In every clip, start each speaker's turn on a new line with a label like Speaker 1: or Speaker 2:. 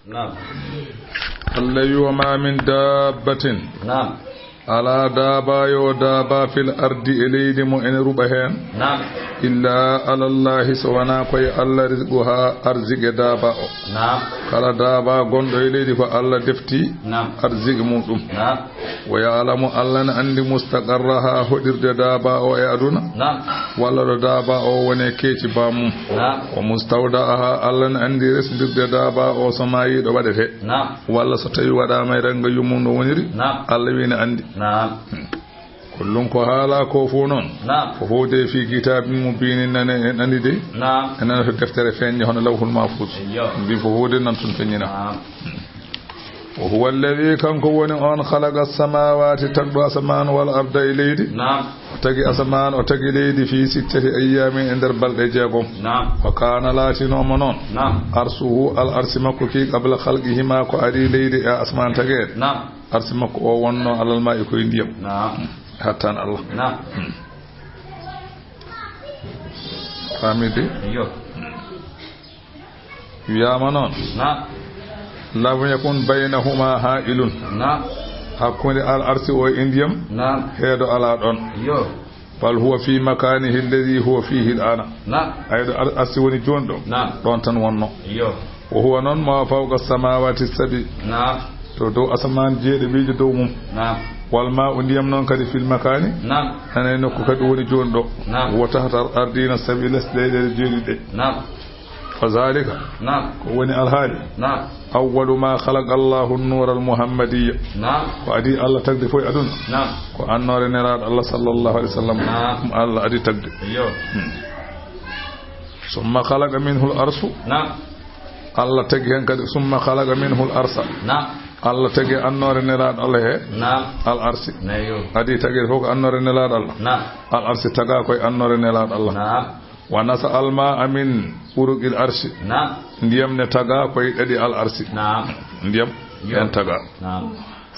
Speaker 1: نعم
Speaker 2: الذي وما من دابة
Speaker 1: نعم
Speaker 2: على دابا يو دابا في الأرض إليد مؤن ربهن
Speaker 1: نعم
Speaker 2: إلا على الله سوانا كوي الله رزقها أرزق دابا
Speaker 1: نعم
Speaker 2: kala daaba gonɗo e leydi ko Allah defti arziki muɗum wa ya'lamu Allah ne andi mustaqarraha hoɗirde daaba o e aduna walla ɗo daaba o woni keeci bamum wa mustawda'aha Allah ne andi resdirde daaba o so mayi ɗo waɗete walla so tawi waɗama e ranga yumum no woniri Allah wi ne andi kullum ko haala ko fu noon ko hode fi kitabin mubinin nane en andi de enen to deftere feññe hono lawhul mahfuz mbi ko hode nan tun feññina wa huwa alladhi kanko woni on khalaqa as-samawati tagdo asman wal arda ilaydi tagi asman o tagi leydi fi sittati ayyamin e nder balɗe jeegom wa kana latinomo noon arsuhu al arsi makko ki qabla khalqihima ko ari leydi e asman tageede arsi makko o wonno alal ma'i koye ndiyam hattan Allah famide wiyama noon lam yakun baynahuma ha'ilun hakkunde al arsi o e ndiyam heedo ala ɗon bal huwa fi makanihi alladhi huwa fihi al'ana aydo arsi woni joni ɗo ɗon tan wonno o huwa noon ma fawqa samawati sabi to dow asaman jeeɗe wiide dow mum wal ma'u ndiyam noon kadi fil makani hanay nokku kadi woni joni ɗo wa tahta ardina sabi lesɗeɗe jeeɗiɗe fa zalika ko woni alhaali awwalu ma khalaqa Allahu an-nur al-muhammadiyya ko adi Allah tagde foy aduna ko annore neraɗo Allah sallallahu alaihi wasallam Allah adi tagde summa khalaqa minhu al-arsu Allah tagi hen kadi summa khalaqa minhu al-arsa Allah tagi annore neraɗo Allah he al-arsi adi tagi fof ko annore neraɗo Allah al-arsi taga koye annore neraɗo Allah wa nasa alma amin uruqil arshi ndiyam ne taga koye ɗaɗi al-arsi ndiyam en taga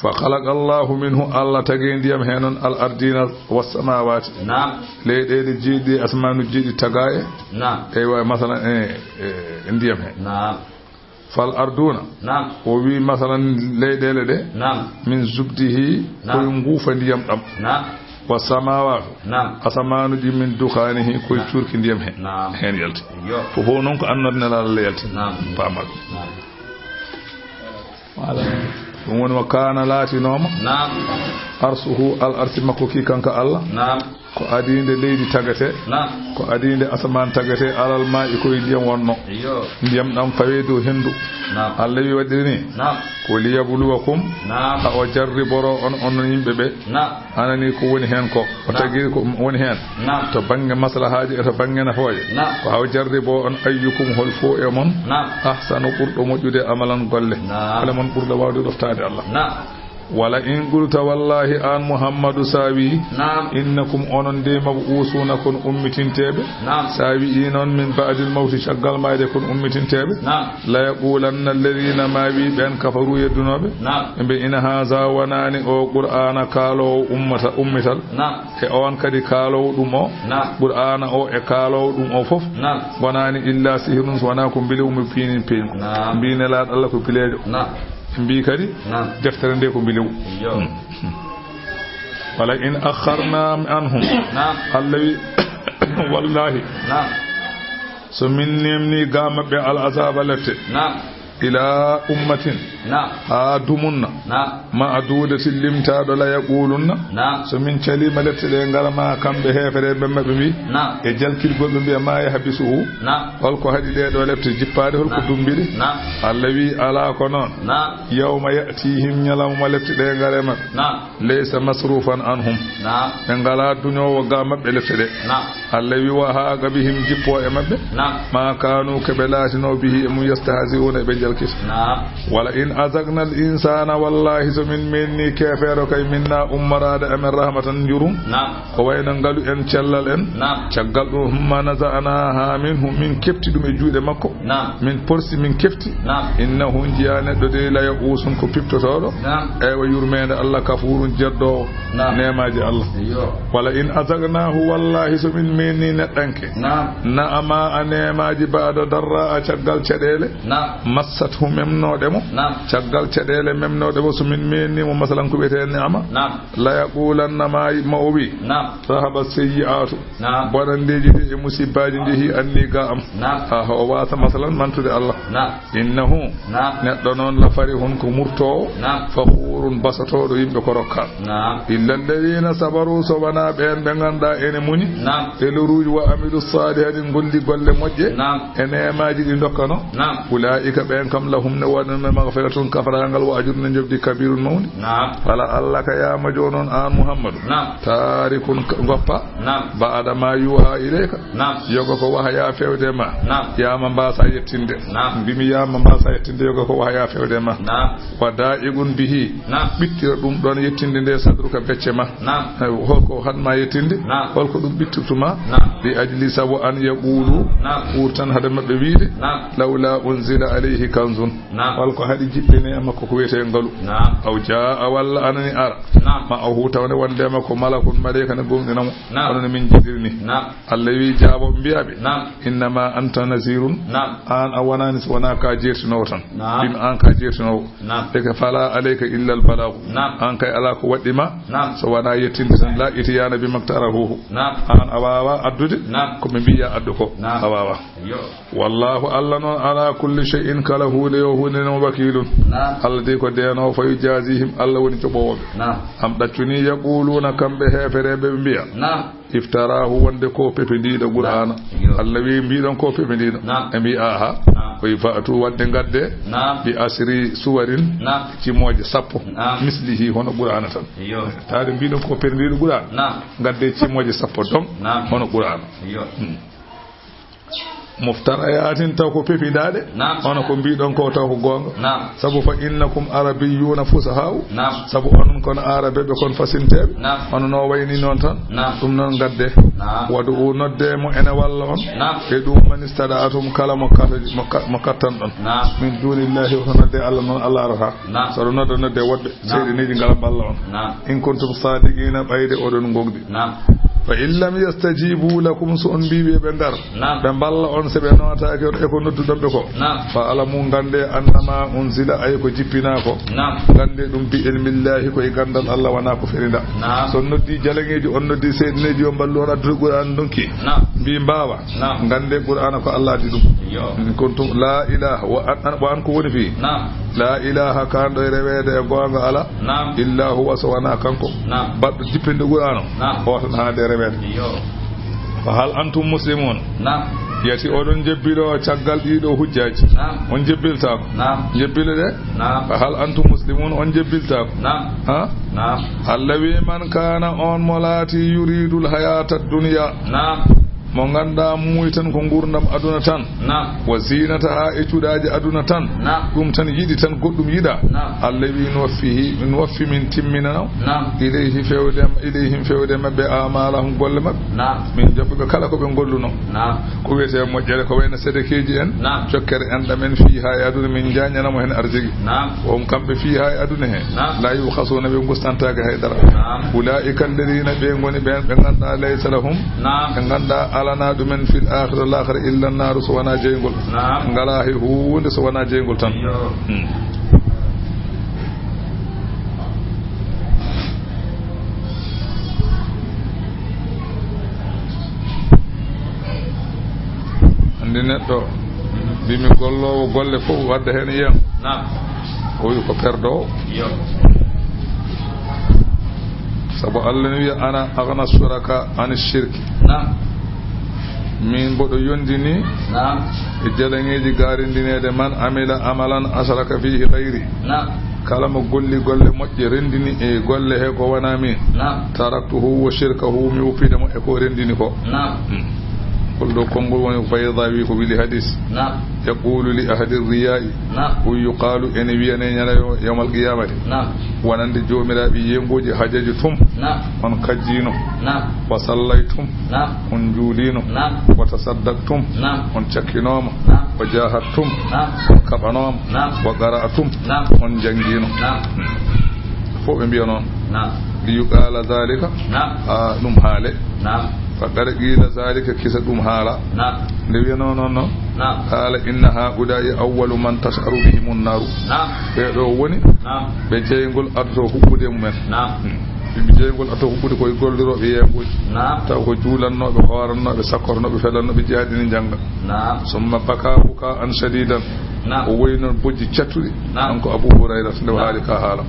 Speaker 2: fa khalaqa Allahu minhu Allah tagi ndiyam henon al-ardina was samawati leyɗeɗe jiiɗi asmanu jiiɗi taga e wa masalan ndiyam he fal arduna o wi masalan leyɗele ɗe min zubdihi koye nguufa ndiyam ɗam wa samawatu asamanuji min dukhanihi koye curki ndiyam he hen yalti fofo noon ko annorde nelala yalti pamal ɗum woni wa kana laatinoma arsuhu al arsi makko ki kanka Allah ko adinde leydi tagate ko adinde asaman tagate alal ma'i koye ndiyam wonno ndiyam ɗam fawe dow hendu Allah wi waɗiri ni ko liyabluwakum o jarriboro on yimɓeɓe anani ko woni hen ko o tagi ko woni hen to banggue maslahaji e to banggue nafooje ko haw jarribo on ayyukum hol fo e mon ahsanu ɓurɗo moƴƴude amalan golle kala mon ɓurɗo wawde ɗoftade Allah wala in qulta wallahi an muhammadu sawi innakum onon de mab'usuna kun ummitintebe sawi non min ba'dil mawti shaggal mayde kun ummitintebe la yaqulanna alladhina ma bi ben kafaru yadunobe be ina haza wanani o qur'ana kalo ummital e on kadi kalo dum o qur'ana o e kalo dum o fof wanani illa sihrun wana kum bilu mi pinin pin bine la Allah ko pilejo mbi kadi deftere nde ko mbilew wala in akharna anhum allawi wallahi so min nemni ga mabbe al azaba lette ila ummatin ha dumunna ma adudati limtaɗo la yaqulunna so min calima lette ɗe garama kamɓe hefere ɓe mabɓe mbi e jalkilgol ɓe mbiya ma yahbisuhu holko haɗi ɗeɗo lefte jippade holko dumbiɗi Allah wi ala ko noon yawma yatihim ñalawma lefte ɗe gare mabɓe laysa masrufan anhum ɓe ngala duñowo ga mabɓe lefte ɗe Allah wi wa haqa bihim jippo e mabɓe ma kanu keɓe laatino bihi e mum yastahzi'una ɓe jalkita wala in azagna al insana wallahi so min menni kefero kay minna ummarade amen rahmatan jurum ko wayno ngalu en cellal en caggal ɗum ma naza'anaha minhu min kefti ɗum e juuɗe makko min porsi min kefti innahu jiya neɗɗo de la yaqusun ko piptotoɗo ewa yurmede Allah kafurun jeddowo nemaji Allah wala in azagnahu wallahi so min menni neɗɗanke na'ama a nemaji ba'da darra a caggal caɗele massatu memnodemo caggal cedele memnodemo so min menimo masalan ko wiyete ni'ama la yaqulanna ma o wi sahaba sayyi'atu bonandeji e musibaji ndihi anni ga am o wasa masalan mantude Allah innahu neddo non la farihun ko murto fakhurun basatodo yimbe ko rokka illa alladhina sabaru so wana ben be ganda ene muni e luruji wa amilu salihati gondi golle mojje ene maaji di dokkano ulaika ben kam lahum ne wadana maghfiratun kafarangal wa ajrun jabdi kabirun mawni wala Allah ka ya majonon an muhammadu tarikun goppa ba'da ma yuha ilayka yogo ko wahaya fewde ma ya ma mbasa yettinde bimi ya ma mbasa yettinde yogo ko wahaya fewde ma wada'igun bihi bittira dum don yettinde de sadruka becce ma holko hanma yettinde holko dum bittutuma bi ajli sabu an yaqulu urtan hada mabbe wiide lawla unzila alayhi kanzun holko hadi jibbine makko ko wete ngalu aw jaa walla anani ara ma aw tawne wonde makko malakun malaika ne gomdinamo onon min jidirni Allah wi jaabo biyabe innama anta nazirun an awanani wana ka jertino tan bim an ka jertino e ka fala alayka illa al balagh an kay ala ko waddima so wana yettinde tan la itiyana bi maktarahu an awawa addude ko be biya addu ko awawa wallahu alla non ala kulli shay'in kalahu lahu wakilun Allah de ko deno fa yujazihim Allah woni to bowobe am daccuni yaquluna kambe heferebe biya iftarahu wonde ko pependida qur'ana Allah wi mbiidon ko pependida e mbi aha ko fa'atu wadde gadde bi asri suwarin ci moje sappo mislihi hono qur'ana tan taade mbiidon ko pependida qur'ana gadde ci moje sappo dom hono qur'ana muftarayatin taw ko pepidade ono ko mbiidon ko taw ko gonga sabu fa innakum arabiyyuna fusaha sabu onon kon arabe be kon fasintebe ono no wayni non tan dum non gadde wadu nodde mo ene walla on e dum manistada atum kala mo kattan don min dunillahi wa nodde Allah non Allah raha so nodde wodbe seydiniji ngala balla on in kuntum sadiqina bayde odon gogdi fa illam yastajibu lakum su on bibe be ngar be balla on se be notake e ko noddudon be ko fa alamu gande annama unzila ay ko jippina ko gande dum bi ilmillahi ko e gandal Allah wana ko ferinda so noddi jalangeji on noddi seydineji on ballo on addu Qur'an donki bi mbawa gande Qur'an ko Allah di dum kuntum la ilaha wa an ko woni fi la ilaha kando rewede e gonga ala illa huwa sawana kanko baddo jippinde Qur'an o tan haade fa hal antum muslimun yati odon jebbiro caggal dido hujjaji on jebbilta ko jebbile de fa hal antum muslimun on jebbilta ko ha Allah wi man kana on molati yuridul hayata dunya mo ganda muy tan ko gurdam aduna tan wa zinataha e cuudaji aduna tan dum tan yidi tan goddum yida Allah wi no waffi min timmina ilayhi fewde mabbe amalahum golle mabbe min jabbe kala ko be golluno ko wete mojjere ko wayna sedekeji en jokkere en damen fi ha aduna min jaanyana mo hen arjigi on kambe fi ha aduna he la yukhasuna be gustantaaga haydara ulaika alladhina be ngoni be ganda laysa lahum be ganda alana dumen fil akhirah al akhirah illa an-nar suwana jeygol ngala hunde suwana jeygol tan andi neddo bimi gollowo golle fof wadda hen yam o wi ko perdo sabu Allah wi ana aghna suraka an shirki min bodo yondini e jalangeji garindinede man amila amalan asraka fihi ghairi kala mo golli golle mojje rendini e golle he ko wana min taraktuhu wa shirkahu mi upida mo e ko rendini ko kullu kongol woni faydawi ko wili hadis yaqulu li ahadi riyai wa yuqalu en wiyane nyala yawmal qiyamati wanande jomirabi yengoji hajaji tum on kajjino wa sallaytum on julino wa tasaddaqtum on cakkinoma wa jahattum kabanom wa qara'atum on jangino fo be biya non li yuqala zalika dum hale فقد قيل ذلك كسدم حالا نبي نو قال إن هؤلاء أول من تشعر بهم النار بيدو وني بجيغول أدو حبودهم من بجيغول أدو حبودي كوي غولدرو بي يمبوي taw ko juulannoɓe hoorannoɓe sakkornoɓe felannoɓe jihaadini jangga summa baka buka an shadidan o woyi noon bojji cattuɗi kanko Abu Hurairata nde haali ka haala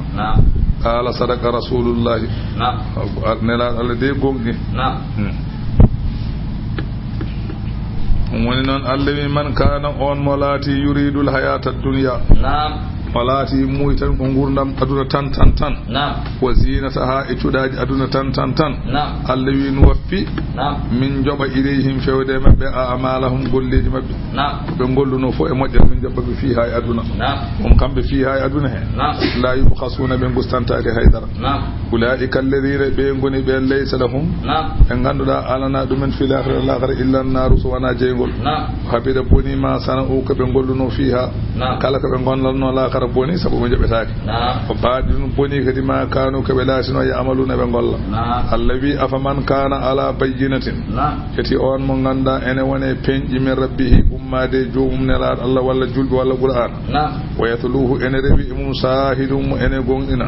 Speaker 2: qala sadaka rasulullahi nelaɗo Allah de gonɗi woni noon Allah wi man kana on mo laati yuridul hayata dunya walati muy tan ko gurdam aduna tan wa zinataha e cuɗaji aduna tan Allah wi no waffi min joɓa ilayhim fewde mabɓe amalahum golleji mabɓe ɓe golluno fo e moƴƴere min jabbaɓe fi ha e aduna kamɓe fi ha e aduna he la yubkhasuna ɓe gustantade haydara ulaika alladhina ɓe goni ɓe laysa lahum ɓe ganduɗa alana ɗumen fil akhirati illa an-naru so wona jeygol habida boni ma sana o ko ɓe golluno fi ha kala ko ɓe gonlanno lakara boni sabu mo jaɓetaake ko baadi ɗum boni kadi ma kanu ko ɓe laatino yamaluna ɓe golla Allah wi afaman kana ala bayyinatin kati on mo ganda ene wone peñƴi min rabbihi ummade joomum nelaɗo Allah walla julɓe walla qur'an wa yatluhu ene rewi mum sahidum ene gonɗina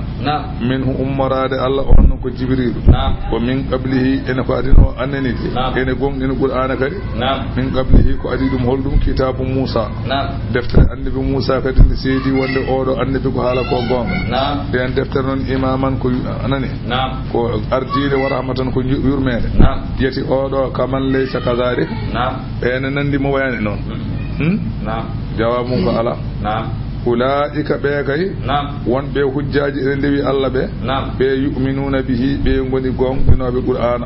Speaker 2: minhu ummorade Allah on ko jibrilu ko min qablihi ene ko adino annenide ene gonɗina qur'ana kadi min qablihi ko adi ɗum holɗum kitabu Musa deftere annabi Musa kadi ne seedi wonde oɗo annabi ko haala ko gonga den deftere noon imaman ko anani ko ardine wa rahmatan ko yurmede yeti oɗo kaman laysa kazalik ene nandi mo wayani noon jawab mum ko ala ulaika ɓe kay wonɓe hujjaji ene ndewi Allah ɓe yu'minuna bihi ɓe goni gonɗinoɓe qur'ana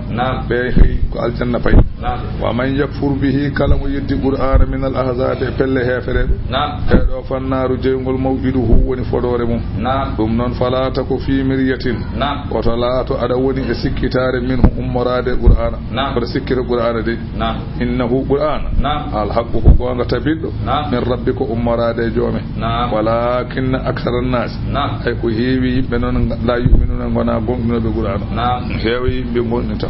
Speaker 2: ɓe hey ko aljanna payi wa man yakfur bihi kala mo yeddi qur'ana min al ahzabi e pelle hefereɓe ɗeɗo fannaru jeygol maw'iduhu woni fodore mum ɗum noon falata ko fi miryatin oto laato aɗa woni e sikkitare minhu ummorade qur'ana koto sikkita qur'ana de innahu qur'ana alhaqqu ko gonga tabiɗɗo min rabbi ko ummorade e joome walakinna akthara an-nas ay ko heewi yimɓe noon la yu'minuna gona gonɗinoɓe qur'ana heewi yimɓe gonɗinta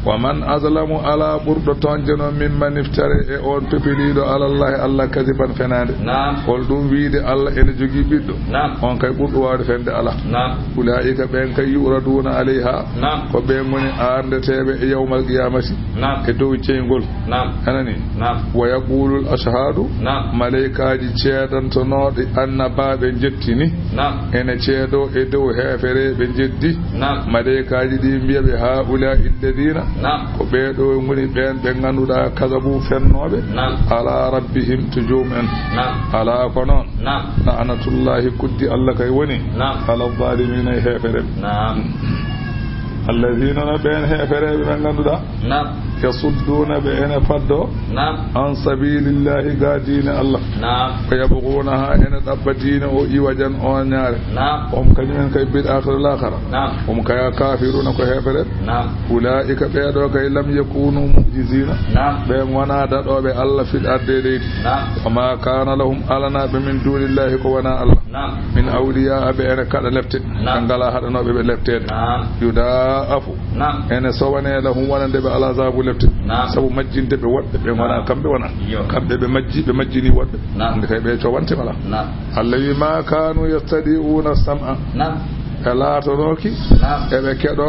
Speaker 2: wa man azlamu ala ɓurɗo tonjeno mimman iftare e on pepeliɗo alallahi Allah kadiban fenade hol ɗum wiide Allah ene jogui ɓiɗɗo on kay ɓurɗo wawde fende ala ulaika ɓen kay yuraduna alayha ko ɓen goni ardeteɓe e yawmal qiyamati e dow ceygol anani wa yaqulul ashhadu malaikaji ceedantonoɗe annabaɓe jettini ene ceedo e dow hefere ɓe jeddi malaikaji ɗi mbiyaɓe ha ula illadina ko ɓeɗo goni ɓen ɓe ganduɗa kasabu fennoɓe ala rabbihim to jomumen ala ko noon la'natullahi kuddi Allah kay woni ala zalimina e hefere alladina no ɓen hefereɓe ɓe ganduɗa yasudduna ɓe ene faddo an sabilillahi ga diine Allah ko yabghunaha ene ɗabba diine o iwajan o ñaare kañumen kay bil akhir al-akhira kaya kafiruna ko hefereɓe ulaika ɓeɗo kay lam yakunu mu'jizina ɓe wona daɗoɓe Allah fil arde leydi wama kana lahum alanaɓe min dunillahi ko wona Allah min awliya ɓe ene kaɗa lefte ɓe ngala haɗanoɓe ɓe leftede yudaafu ene sowane lahum wonande ɓe ala zabu lefte sabu majjinde ɓe woɗɓe ɓe wona kamɓe wona kamɓe ɓe majjini woɗɓe nde kay ɓe cowante wala Allah wi ma kanu yastadi'una sam'a ɓe laatanoki eɓe keɗo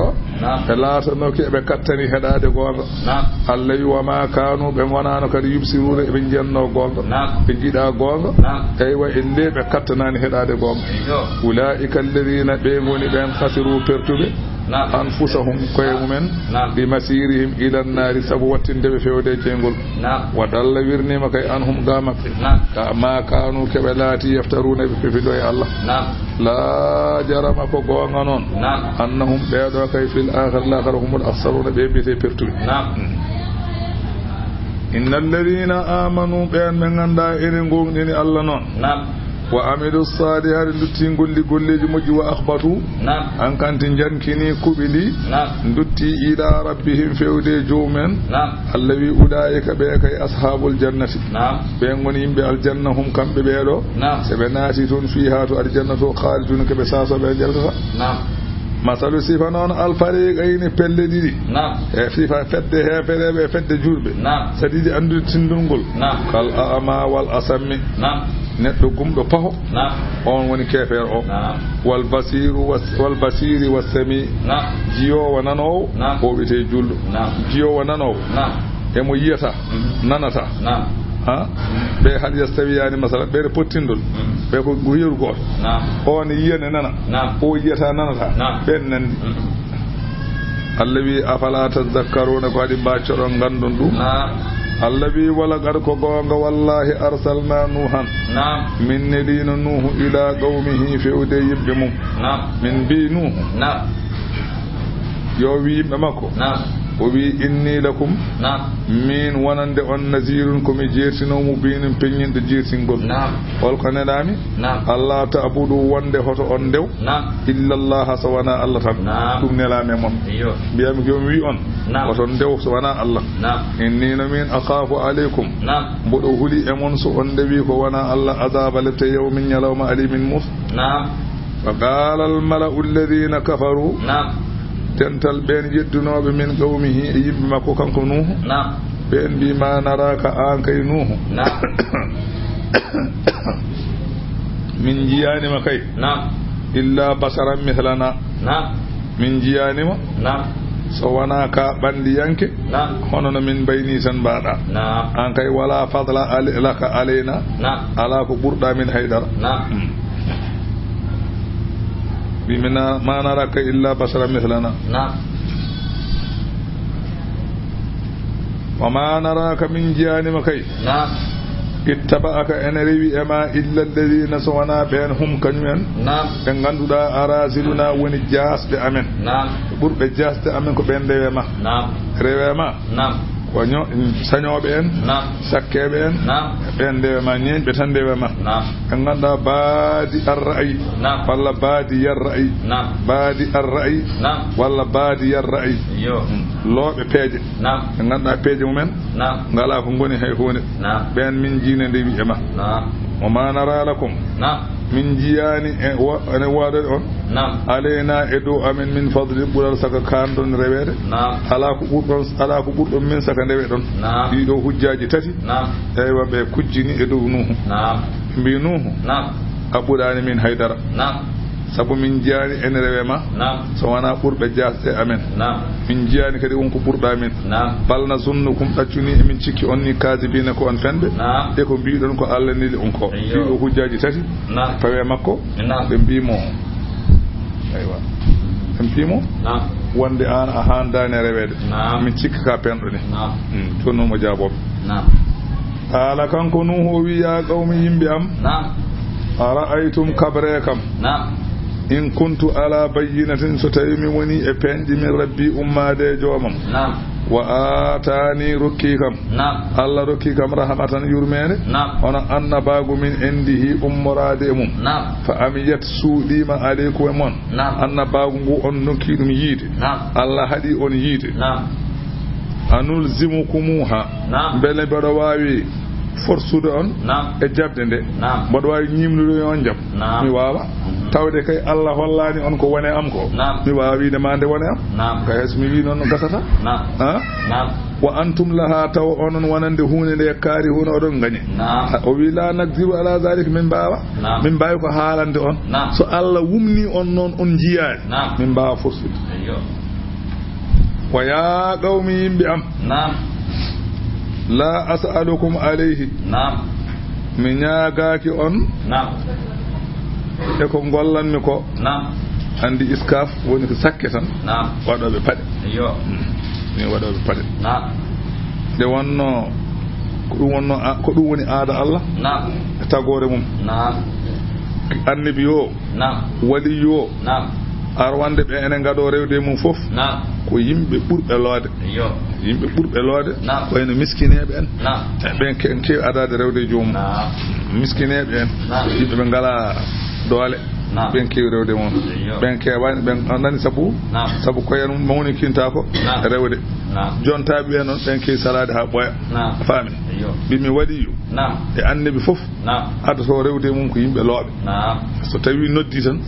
Speaker 2: ɓe laatanoki eɓe kattani heɗade gonga Allah wi wama kanu ɓe gonano kadi yubsiruna eɓe jiyanno gonga ɓe jiiɗa gonga eywa elle ɓe kattanani heɗade gonga ulaika alladhina ɓe goni ɓen khasiru pertuɓe anfusahum koye mumen bi masirihim ila nnari sabu wattindeɓe fewde ceygol wa dalla wirnima kay anhum ga maɓɓe ka ma kanu keɓe laati yaftaruna ɓe pefiɗo e Allah la jarama ko gonga noon annahum ɓeɗo kay fil akhir l'akhir humul akhsaruna ɓe mbiyete pertuɓe inna alladhina amanu ɓen ɓe ganda ene gonɗini Allah noon wa amilu salihati dutti golleji moƴƴi wa akhbatu an kanti jankini kuɓili dutti ila rabbihim fewde jomumen Allah wi ulaika ɓe kay ashabul jannati ɓe goni yimɓe aljanna hum kamɓe ɓeɗo so ɓe naati toon fiha to aljanna to khalidun koɓe sasoɓe jaltata masalu sifa noon alfariqayni pelle ɗiɗi e sifa fedde hefereɓe e fedde julɓe sa ɗiɗi andude tindungol kal ama wal asammi neɗɗo gumɗo paho on woni kefeer o wal basiri wassami jiyowo nanowo o wiyete julɗo jiyowo nanowo emo yiyata nanata ha ɓe hal yastawiyani masala ɓeɗe pottindol ɓe ko yeru goto on yiyane nana o yiyata nanata ɓen nandi Allah wi afala tazakkaruna ko waɗi mbaccoɗon gandon ɗum Allah wi wala gar ko gonga wallahi arsalna nuhan min nelino nuhu ila qawmihi fewde yimɓe mum min mbi nuhu yo wi yimɓe makko o wi inni lakum min wonande on nazirun komi jertino mubinin peññinɗo jertingol holko neɗami Allah ta'budu wonde hoto on ndew illa Allah so wona Allah tan ɗum nelami mon mbiyami jomi wi on hoto ndew so wona Allah inni no min akhafu alaykum mboɗo huuli e mon so on ndewi ko wona Allah azaba lette yawmin ñalawma alimin mus fa qala al mala'u alladhina kafaru tental ɓen jeddunoɓe min qawmihi e yimɓe makko kanko nuhu ɓen mbima naraka an kay nuhu min jiyanima kay illa basaran mihlana min jiyanima so wona ka ɓandiyanke hono no min mbayni tan mbaɗa an kay wala fadla laka alayna ala ko ɓurɗa min haydara bimina ma naraka illa basara mithlana wa ma naraka min jiyanima kay ittaba'aka en rewi ema illa alladhina sawana ben hum kanyumen be ganduda araziluna woni jasde amen burbe jasde amen ko ben rewema rewema wonyo sañoɓe en sakkeɓe en ɓen ndewema ñeñɓe tan ndewema ɓe ganduɗa baadi arra'yi walla baadi yarra'yi baadi arra'yi walla baadi yarra'yi looɓe peeje ɓe ganduɗa peeje mumen ngala ko goni hay hunde ɓen min jiine nde wi'ema o ma nara lakum min jiyani ene waɗoɗe on aleyna e dow amen min fadli ɓural saka kandon rewede ala ko ɓurɗon min saka ndewe ɗon ɗiɗo hujjaji tati eywa ɓe kujjini e dow nuhu mbi nuhu a ɓuɗani min haydara sabu min jiyani ene rewema so wona ɓurɓe jasde amen min jiyani kadi wonko ɓurɗa min balna zunnukum ɗaccuni emin cikki on ni kasibina ko on fende e ko mbiɗon ko Allah nili on ko ɗiɗo hujjaji tati tawe makko ɓe mbimo aywa ɓe mbimo wonde an a handani rewede min cikka ka penɗo ni jonnomo jaaboɓe haala kanko nuhu o wi ya qawmi yimɓe am ara'aytum kabre kam in kuntu ala bayyinatin so tawi mi woni e penji min rabbi ummade joomam wa atani rokki kam Allah rokki kam rahmatan yurmede ona annabagu min indihi ummorade e mum fa amiyat suuɗima aleykum e mon annabagu ngu on nokki ɗum yiide Allah haɗi on yiide anulzimukumuha beele mbeɗo wawi forsude on e jabde nde mboɗo wawi ñimnude on jam mi wawa tawde kay Allah hollani on ko wone am ko mi wawa wiide ma nde wone am kay hayso mi wi noon no gasata wa antum laha taw onon wonande hunde nde kaari hunde oɗon gañi o wi la nagdiru ala zalik min mbawa min mbawi ko haalande on so Allah wumni on noon on jiyani min mbawa forsude wa ya qawmi yimɓe am la as'alukum alayhi mi ñaagaaki on e ko gollanmi ko andi iskaf woni ko sakke tan waɗoɓe paɗe mi waɗoɓe paɗe nde wonno ko ɗum woni aada Allah e tagore mum annabi yo wali yo arwande ɓe ene ngaɗo rewde mum fof ko yimɓe ɓurɓe loode yimɓe ɓurɓe loode ko ene miskineɓe en ɓen kewi adade rewde joomum miskineɓe en yimɓe ɓe ngala doole ɓen kewi rewde mum ɓen kewani ɓen nani sabu koyen mawnikinta ko rewde jontaɓe ɓe noon ɓen kewi salade ha ɓooya faami bimi waliyu e annabi fof ada so rewde mum ko yimbe loobe so tawi noddi tan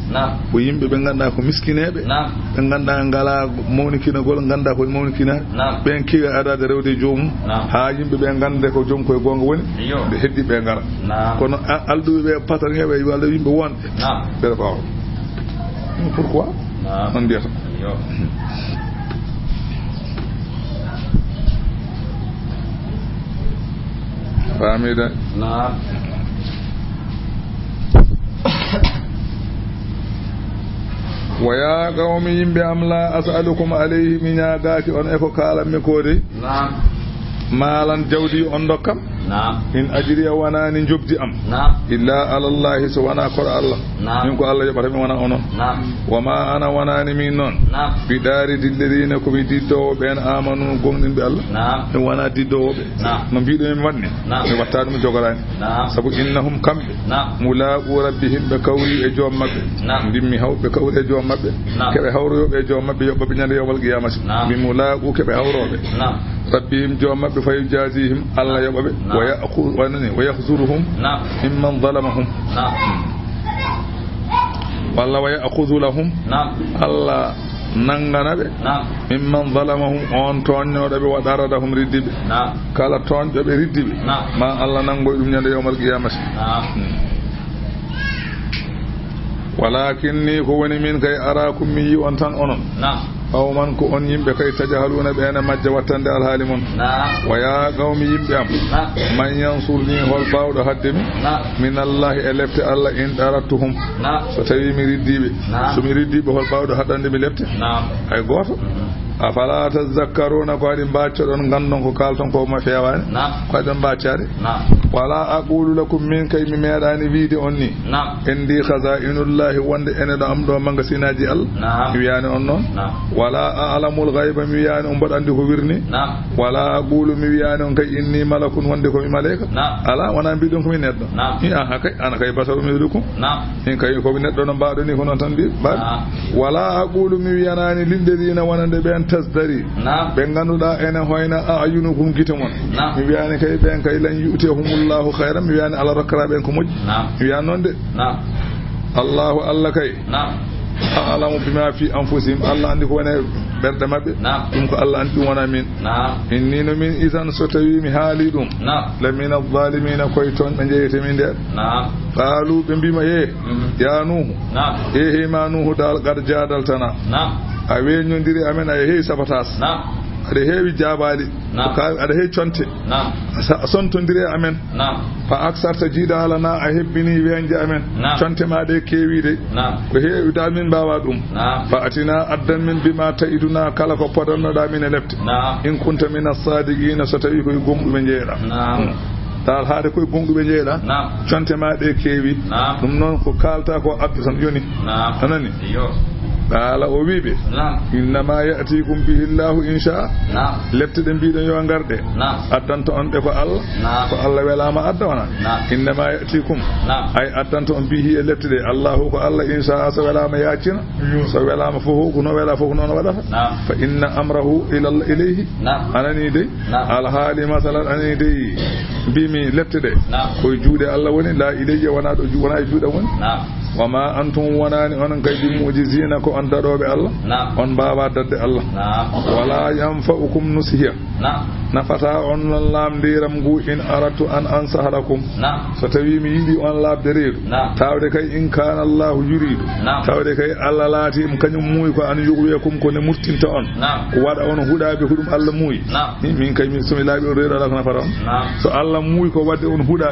Speaker 2: ko yimbe be ganda ko miskinebe be ganda ngala mawnikinagol ganda ko mawnikinare ben kiwa adade rewde joomum ha yimbe be gande ko jom koy gonga woni be heddi be ngara kono aldu be patanebe wala yimbe wonbe be bawo pourquoi on dit ça فاميدا نعم ويا قوم يمبي لا أسألكم عليه من ياغاكي أن إفو كالا مكودي نعم مالا جودي أندكم نعم إن أجري وانا نجبدي أم نعم إلا على الله سوانا قرأ الله نعم إنكو الله يبرمي وانا أنو نعم وما أنا وانا نمينون نعم بدار الذين كبي ديدو بين آمنوا قومن بالله نعم وانا ديدو نعم من بيدو يموني نعم واتاد مجوغراني نعم سبو إنهم كم نعم ملاقو ربهم بكوري إجوام مبه نعم بمي هاو بكوري إجوام مبه نعم كبه هاورو يوب إجوام مبه يوب بنيان يوم القيامة نعم بملاقو كبه هاورو نعم ربهم جوام مبه فيجازيهم الله يوب ويخذرهم نعم ممن ظلمهم نعم والله ويأخذ لهم نعم الله نانغانابه نعم ممن ظلمهم اون تونيودبه وداردهم رديبه نعم كلا تونجوبه رديبه نعم ما الله نانغوي دum nyande yawmal qiyamah نعم ولكنني كوني من كي أراكم مي وانتان أنون نعم أو من كون يمبي كي تجهلون بأن مجة واتند الهالمون نعم ويا قوم يمبي نعم من ينصرني هو الفاود هدم نعم من الله ألفت الله إن أردتهم نعم ستوي مرديبي نعم سمرديبي هو الفاود هدم بلفت نعم أي قوة afala tazakkaruna ko adin baccodon gandon ko kalton ko ma fewani ko adin baccade wala aqulu lakum min kay mi medani wiide onni indi khazainullahi wonde ene do am do manga sinaji Allah mi wiyani on non wala a'lamul ghaiba mi wiyani on bodandi ko wirni wala aqulu mi wiyani on kay inni malakun wonde ko mi malaika ala wana bidon ko mi neddo ni aha kay ana kay basaw mi duko in kay ko mi neddo no baado ni ko non tan bi wala aqulu mi wiyanani lilladina wanande ben tasdari ben ganduda ene hoyna ayunukum gitamon mi wiyani kay ben kay lan yutihumullahu khairan mi wiyani ala rakra ben ko moj mi wiyani non de Allahu Allah kay a'lamu bima fi anfusihim Allah andi ko wona berde mabbe dum ko Allah andi wona min inni no min isan so tawi mi haali dum la min adh-dhalimin koy ton be jeyete min der qalu be bima ya nuhu he ma nuhu dal gar jadal tana a weñondiri amen ay hey sabatas ada heewi jabali ada hey conte a sontondiri amen fa aksarta jiida alana a hebbini weñje amen conte ma de keewide ko heewi dal min mbawa dum fa atina addan min bima taiduna kala ko podanno da min lefte in kunta min as-sadiqina so tawi koy gomdube jeeda dal haade koy gomdube jeeda conte ma de keewi dum non ko kalta ko abbe tan yoni anani قال وبيبي إنما يأتيكم به الله إن شاء لبتدن بيدن يو غارده أدنت أن دفع الله فالله ولا ما أدونا إنما يأتيكم أي أدنت أن به لبتدن الله فالله إن شاء سولا ما يأتينا سولا ما فوق كنا ولا فوق نون ولا فإن أمره إليه أنا نيدي الحال مثلا أنا نيدي بيمي لبتدن كوي جود الله وني لا إليه ونا جود وني وما أنتم وناني أن كيد معجزين كو أن تدعو بالله أن بابا دد الله ولا ينفعكم نصيحة نفتا أن الله ديرم غو إن أردت أن أنصح لكم ستوي ميدي أن لا درير تاودي كي إن كان الله يريد تاودي كي الله لاتي مكان موي كو أن يغويكم كون مرتين تأن واد أن هدا بخدم الله موي من كي من سمي الله برير لك نفران سو الله موي كو واد أن هدا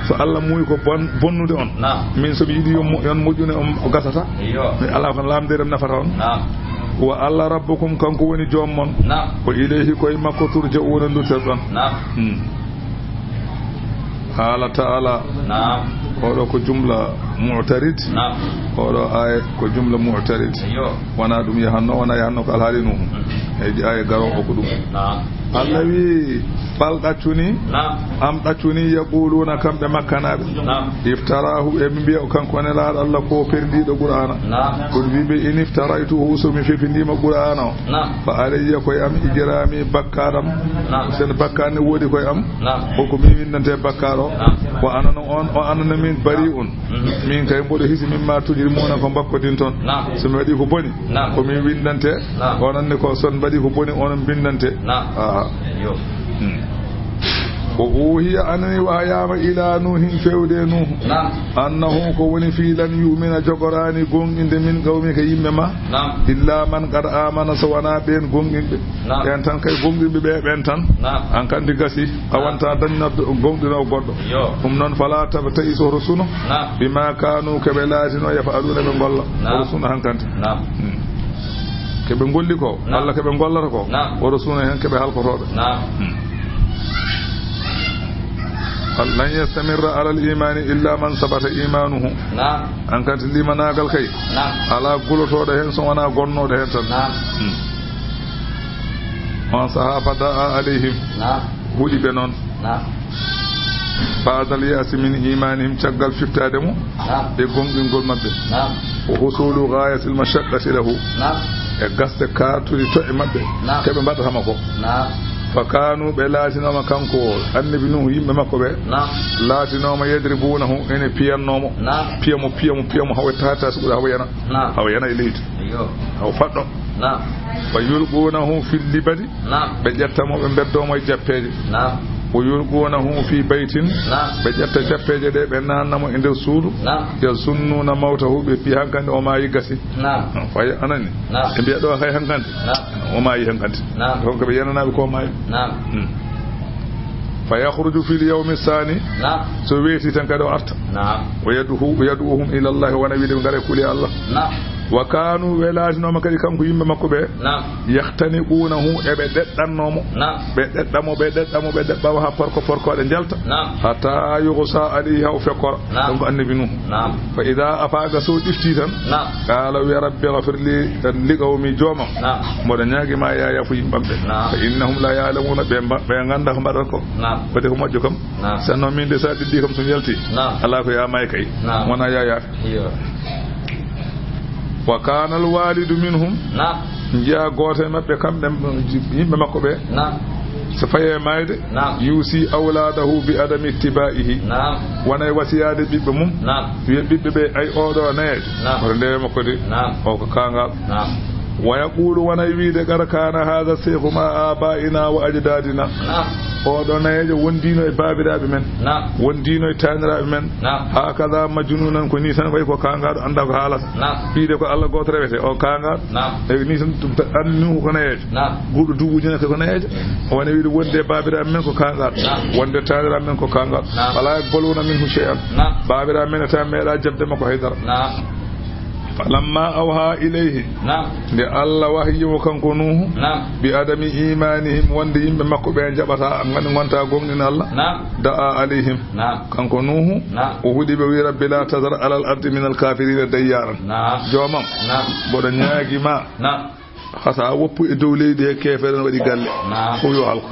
Speaker 2: سو الله موي كو بنو دي أن من سمي يدي yon mujune gasata Allah fan lamdere nafaton wa Allah rabbukum kanko woni jommon ko ilayhi koy makko turja'una lutan hala ta'ala odo ko jumla mu'tarid odo ay ko jumla mu'tarid wana dum yahanno wana yahanno ko alhali nuhu e ay garo ko dum Allah wi bal daccuni am daccuni yaquluna kambe makkanabe iftarahu e biya kanko ne laado Allah ko perdido qur'ana ko bibe in iftaraytuhu so mi fefindima qur'ana fa alayya koy am ijrami bakkaram sen bakkane wodi koy am ko mi windante bakkaro wa anana on o anana min bari'un min kay bodo hisi min ma tujiri mona ko bakkodin ton so mi wadi ko boni ko mi windante onanne ko son badi ko boni onon bindante yo وهي أنني وأيام إلى نوح فود نوح أنه كون في لن يؤمن جبراني قوم إن من قومك يمما إلا من قد آمن سوانا بين قوم إن تان كي قوم بين تان أن كان دقسي أوانتا دنيا قوم دنا وقرد نون فلا تبتئس رسوله بما كانوا كبلاتنا يفعلون من الله رسوله هنكنت كبن قول لكو الله كبن قول لكو ورسوله هن كبن هالقرود لن يستمر على الإيمان إلا من ثبت إيمانه أن كانت لي مناقل كي على قلتو دهن سوانا قرنو دهن وان صحابة دعا عليهم هولي بنون بعد الياس من إيمانهم شغل فيفتا دمو يقوم بنقول مبه وحصول غاية المشقة له يقصد كاتو لتعي مبه كيف مبه همكو فكانوا بلاتنا مكانكو النبي نوح يم مكو به لاتنا ما يضربونه ان بيانومو بيامو هو تاتا سو هو ينا اليت هو فدو فيلقونه في اللبد بجتمو بمبدومو جابيجي ويلقونه في بيت بجت جابيجي دي بنانمو اندر سودو يسنون موته بي هانكان او ما يغسي فاي اناني بي دو هاي هانكان او ما يهانكان دونك بي ينانا بي كو ماي فيخرج في اليوم الثاني سويتي تنكدو ارت ويدعوهم الى الله ونبي غاري كولي الله وكانوا ولاجنا مكاي كانكو يمbe makko be yahtaniqunahu ebe deddannomo be deddamu ha porko de jelta hatta yughsa ali haw fekor donc annabi nuh fa idha afaga so difti tan qala ya rabbi ghfir li liqawmi joma moda nyaagi ma ya yafu yimbambe fa innahum la ya'lamuna be ganda ko badal ko bade ko modjo kam sanno min de sa diddi kam so jelti ala ko ya may kay wona ya وكان الوالد منهم جاء غوتي مبه كامbe yimbe makko be سفاي مايد يوسي اولاده بادم اتباعه وانا وصياده بيبه مum بيبه be ay odo neejo rende makko de o ko kanga ويقول وانا يويده غركانا هذا الشيخ ما ابائنا واجدادنا odo neejo wondino e baabiraabe men wondino e taaniraabe men hakaza majnunan ko ni tan way ko kaangado anda ko halata biide ko Allah goto rewete o kaangado e ni tan annu ko neejo gudo duubujina ko neejo wona wiide wonde baabiraabe men ko kaangado wonde taaniraabe men ko kaangado wala boluna min shay'an baabiraabe men ta meeda jabde mako haydara فلما أوها إليه لألا وحي وكنكنوه بأدم إيمانهم واندهم بمكو بين جبتا أنغن وانتا قومنا الله دعا عليهم كنكنوه وهدي بوي رب لا تذر على الأرض من الكافرين ديارا جوامم بودا نياغي ما خاصا وپو دولي دي كيفرن ودي غالي خويو حالكو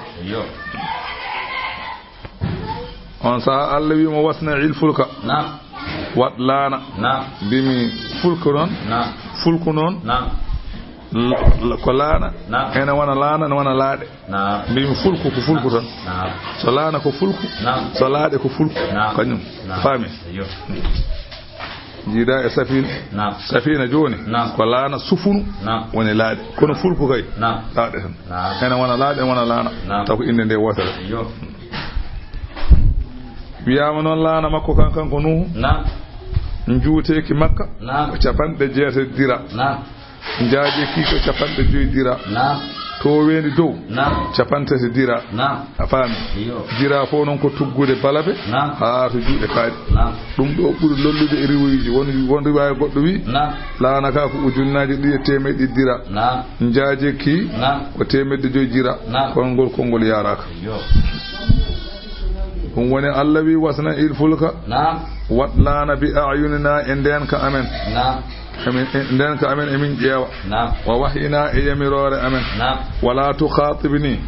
Speaker 2: أنسا اللي موسنا الفلك واتلانا بمي fulkunon fulkunon ko laana ena wana laana wana laade bimi fulku ko fulku tan so laana ko fulku so laade ko fulku kanyum fami jida e safina joni ko laana sufunu woni laade kono fulku kay laade tan ena wana laade wana laana taw ko inde nde wotata wiyama non laana makko kankan ko nuhu njuuteki makka ko capanɗe jeete dira njaaje ki ko capanɗe joyi dira to wendi dow capantete dira a faami dira fof noon ko tuggude balabe haa to juuɗe kaaɗi ɗum ɗo ɓuri lollude e riwoyiji won riwaaya goɗɗo wi laana ka ko ujunnaji ɗi e temedde dira njaaje ki ko temedde joyi dira kono ngol konngol yaraka ɗum woni Allah wi wasna il fulka watlana bi ayunina e nden ka amen amin nden ka amen emin ƴeewa wa wahyina e yamirore amen wala tukhatibni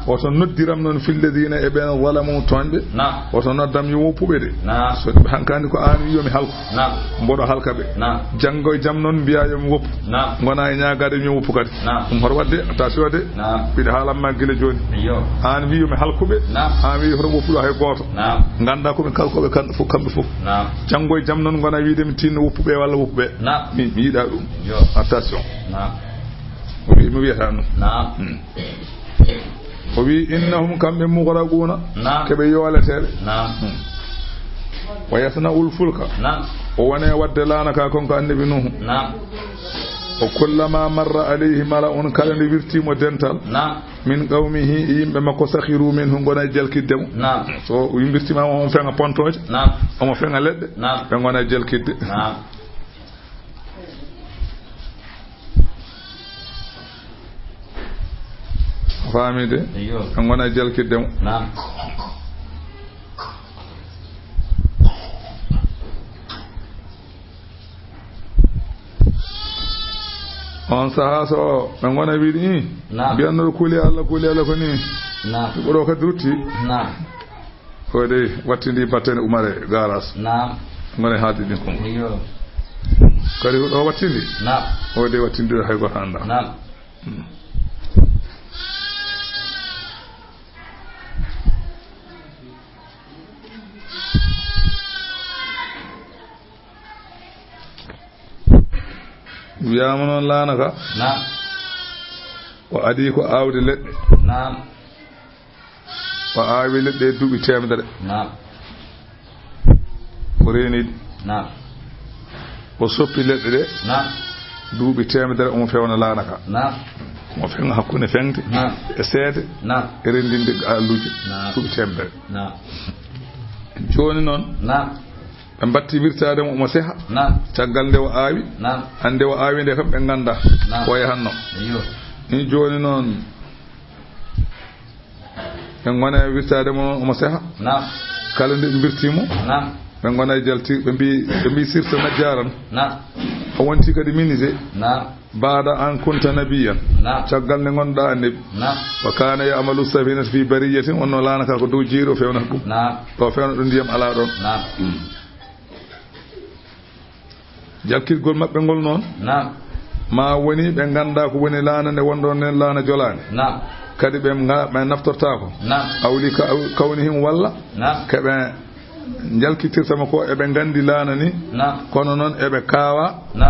Speaker 2: woto noddiram noon fil ladina e ɓen zalamu toñɓe woto noddam yo woppuɓe de so ɓe hankandi ko an wiyomi halko mboɗo halka ɓe janggo e jaam noon mbiya yomi woppu gona e ñagade mi woppu kadi ɗum hoto wadde attention de mbiɗa haalanma guila joni an wi yomi halkuɓe an wi hoto woppuɗo hay goto ganda koɓe kalkoɓe kamɓe fof janggo e jaam noon gona wiide mi tinno woppuɓe walla woppuɓe mi yiɗa ɗum attention o wi mi wiyata noon o wi innahum kamɓe mughraquna keɓe yooleteɓe wa yasna'ul fulka o wone wadde laana ka konko annabi nuhu o kullama marra alayhi mala'un kala nde wirtimo dental min qawmihi yimɓe makko sakhiru minhu gona e jalkiddemo so wirtima omo feŋa pontoje omo feŋa leɗɗe ɓe gona e jalkidde faamide ɓe gona e jalkiddemo on saha so ɓe gona wiiɗi mbiyannoɗo kuuli Allah ko ni ɓuɗo kadi rutti ko de wattidi battene umare garas gona haaldi ɗin kon kadi ɗo wattidi o de wattindiɗo hay goto anda wiyama noon laana ka o adi ko awde leɗɗe o aawi leɗɗe e duuɓi temedere o reeniɗi o soppi leɗɗe ɗe duuɓi temedere omo fewna laana ka omo feŋa hakkunde feŋde e seede e rendinde alluji duuɓi temedere joni noon ɓe mbatti wirtade mo omo seha caggal nde o aawi hande o aawi nde kam ɓe ganda o yahanno ni joni noon ɓe gona e wirtade mo omo seha kala nde ɓe mbirtimo ɓe gona e jalti ɓe mbi sirta najjaran o wonti kadi minise baada an kunta nabiyan caggal nde gonɗa annabi wa kana ya'malu safinata fi bariyatin wonno laana ka ko dow jiiro fewnata ɗum o fewna ɗum ndiyam ala ɗon jalkirgol maɓɓe ngol noon ma woni ɓe ganda ko woni laana nde wonɗon nen laana jolani kadi ɓe naftortako awli kawnihim walla keɓe jalkitirtama ko eɓe gandi laana ni kono noon eɓe kaawa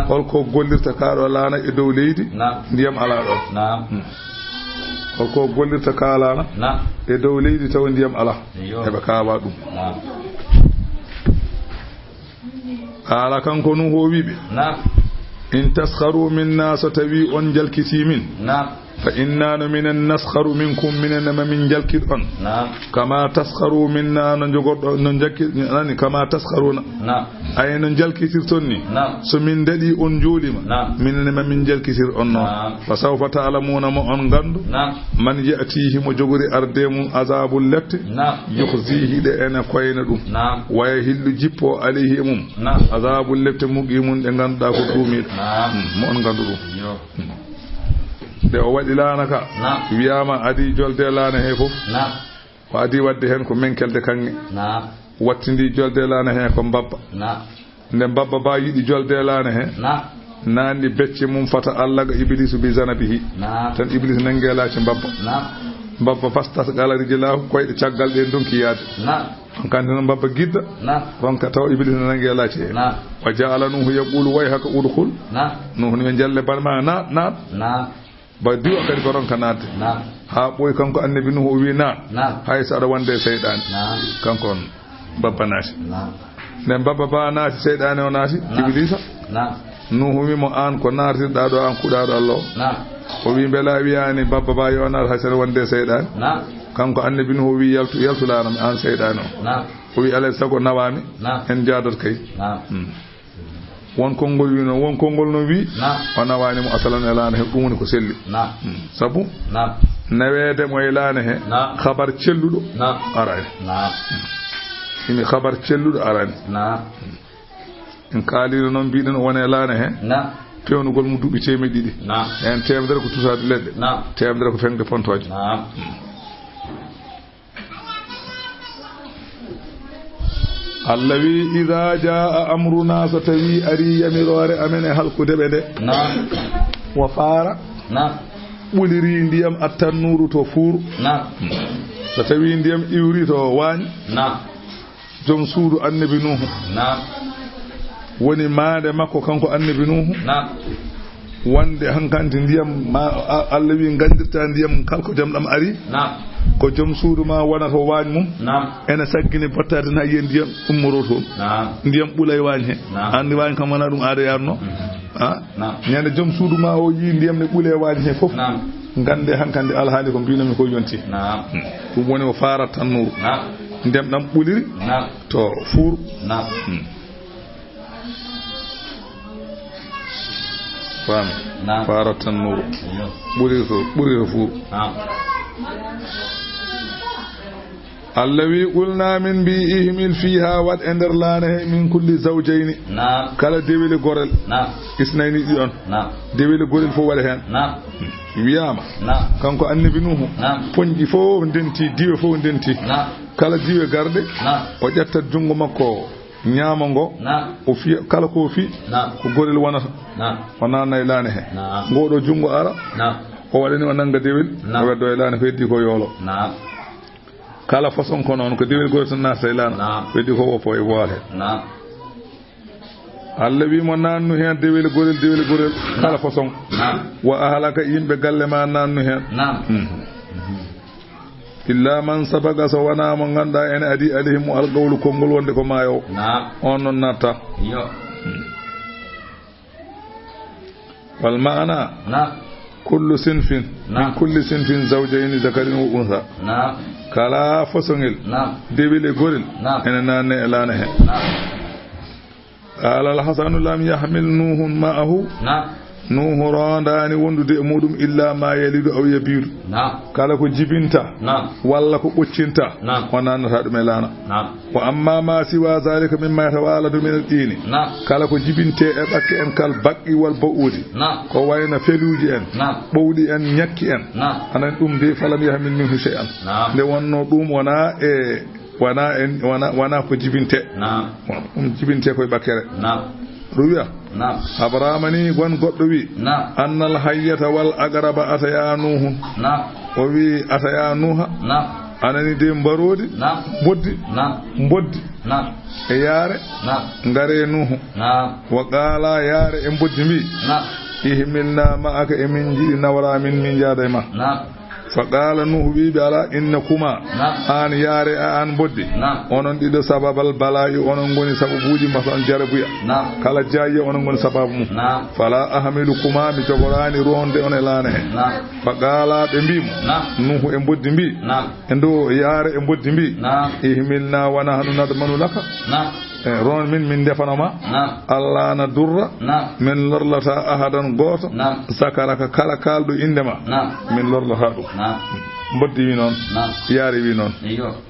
Speaker 2: holko gollirta kaɗo laana e dow leydi ndiyam ala ɗon holko gollirta ka laana e dow leydi taw ndiyam ala eɓe kaawa ɗum ala kanko nu ho wiɓe in taskharu minna so tawi on jalkiti min fa innano minen naskharu minkum minenema min jalkit on kama taskharu minna no jogorɗo no jalkinani kama taskharuna ay no jalkitirton ni so min daɗi on juulima minenema min jalkitir on noon fa sawfa ta'lamuna mo on gandu man ya'tihi mo jogori ardemum azabul lette yukhzihi de ene koyna ɗum waya hillu jippo alayhi mum azabul lette mugimum ɗe ganduɗa ko ɗumiɗo mo on gandu ɗum de o waɗi laana ka wiyama adi jolde laana he fof o adi wadde hen ko menkelde kanŋe wattindi jolde laana he ko mbabba nde mbabba ba yiɗi jolde laana he nanni becce mum fata Allah ga iblisu bi zanabihi tan iblis nangelaci mbabba fastas galariji laahu koyɗe caggal ɗe donki yaade on kandi noon mbabba gidda ronka taw iblis nangelaci he wa ja'ala nuhu yaqulu way haka udkhul nuhu ni jalle balma naat ba diwa kadi ko ronka naatde ha ɓoy kanko annabi nuhu o wi hay so aɗa wonde seyɗani kanko on babba naati nden babba ba naati seyɗani o naati iblisa nuhu wimo an ko nartirɗa ɗo an kuɗaɗo Allah o wi beela wiyani babba ba yo naat hay so aɗa wonde seyɗani kanko annabi nuhu o wi yaltu lanami an seyɗani o wi alay sago nawami en jadot kay won konngol wi noon won konngol noon wi o nawani mo asalan e laana he ɗum woni ko selli sabu nawede mo e laana he habar celluɗo arani imi habar celluɗo arani en kaalino noon mbiɗen wone laana he pewnugol mum duuɓi temedde ɗiɗi en temedere ko tusade leɗɗe temedere ko fengde pontoje Allah wi ida jaa amruna so tawi ari yamirore amen e halkude ɓe nde wa faara ɓuliri ndiyam attannuru to fuuru so tawi ndiyam iwri to waañ joom suudu annabi nuhu woni maande makko kanko annabi nuhu wonde hankanti ndiyam ma Allah wi gandirta ndiyam kalko jam ɗam ari ko joom suudu ma wona to waañ mum ene saggini battade na yiye ndiyam ummoro toon ndiyam ɓuula e waañ he andi waañ kam wona ɗum aada yarno ñande joom suudu ma o yi ndiyam ne ɓuula e waañ he fof gande hankande alhaali ko mbinomi ko yonti ɗum woni o faara tannuru ndiyam ɗam ɓuliri to fuur faami faara tannuru ɓuriri to fuur Allah wi qulna min bi ihmil fiha wat e nder laana he min kulli zawjayni kala deweli gorel isnayni ɗi on deweli gorel fof waɗa hen wiyama kanko annabi nuhu poñƴi fof ndenti diwe fof ndenti kala diwe garde o ƴettat jungo makko ñaama ngo o fiya kala ko fi ko gorel wonata o nanna e laana he ngoɗo jungo ara o waɗani o nanga dewel o weddo e laana ko heddi ko yoolo kala façon ko noon ko dewel goto tan nasta e laana weddi ko woppo e boole Allah wi mo nannu hen dewel gorel kala façon wa ahlaka yimɓe galle ma nannu hen illa man sabaga so wona mo ganduɗa ene adi alayhim alqawlu konngol wonde ko maayo on noon natta wal maana kullu sinfin min kulli sinfin zawjayni zakarin wa untha kala fasongel dewele gorel ene nanne e laana he qala al-hasanu lam yahmil nuhun ma'ahu nuhu rondani wondude e muɗum illa ma yalidu aw yabiru kala ko jibinta walla ko ɓoccinta o nannata ɗum e laana wa amma ma siwa zalika mimma yatawaladu min al-dini kala ko jibinte e ɓakke en kal baqqi wal ba'udi ko wayna feluji en ɓowɗi en ñakki en anan ɗum de falam yahmil minhu shay'an nde wonno ɗum wona ko jibinte ɗum jibinte koye ɓakkere ruwiya abrahamani gon goɗɗo wi annal hayyata wal agraba ataya nuhu o wi ataya nuha anani de mbarodi boddi e yaare ngare nuhu wa qala yaare e boddi mbi ihmilna ma'aka e min jiɗi nawra min jaada e ma فقال نوح بيبالا إنكما آن ياري آن بدي onon ɗiɗo sababal bala'i onon goni sababuji masan jarabuya kala jayya onon goni sababu mum fala ahmilukuma mi jogorani ronde on e laana he faqala ɓe mbimo nuhu e boddi mbi e ndo yaare e boddi mbi ihmilna wa nahnu nadmanu laka ron min defanoma Allah na durra min lorlata ahadan goto sakaraka kala kalɗo indema min lorlata ɗum boddi wi noon yaari wi noon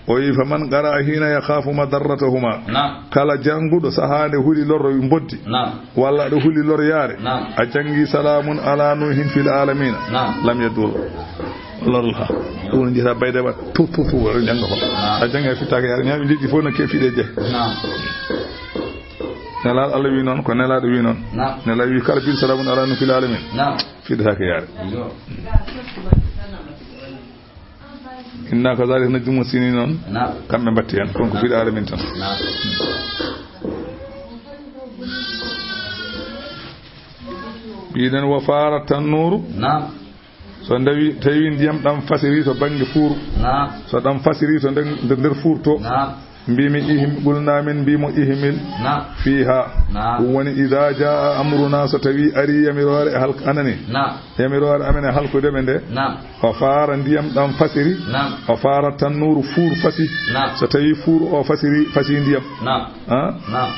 Speaker 2: o wi fa man qara hina yakhafu madarratahuma kala janguɗo sahade huuli lorro wi boddi walla ɗo huuli lor yaare a jangi salamun ala nuhin fil alamina lam yadur lorla ɗum no jiyata bayde wat tututu waɗa janga ko a jangi fittaka yaare ñaami liɗɗi fof no kefiɗe je nelaɗo Allah wi noon ko nelaɗo wi noon nelaɗo wi kala bil salamun ala nuhin fil alamin fiɗatake yaare inna kazalika najmu musinin noon kamɓe mbatti hen kon ko fiɗare min tan mbiɗen wo fara tannuru so tawi ndiyam ɗam fasiri to banggue fuuru so ɗam fasiri to nder fuurto mbimi qulna min mbimo ihmil fiha ɗum woni ida jaa amruna so tawi ari yamirore anani yamirore amen e halkudeɓe nde o faara ndiyam ɗam fasiri o faara tannuru fuur fasi so tawi fuur o fasi ndiyam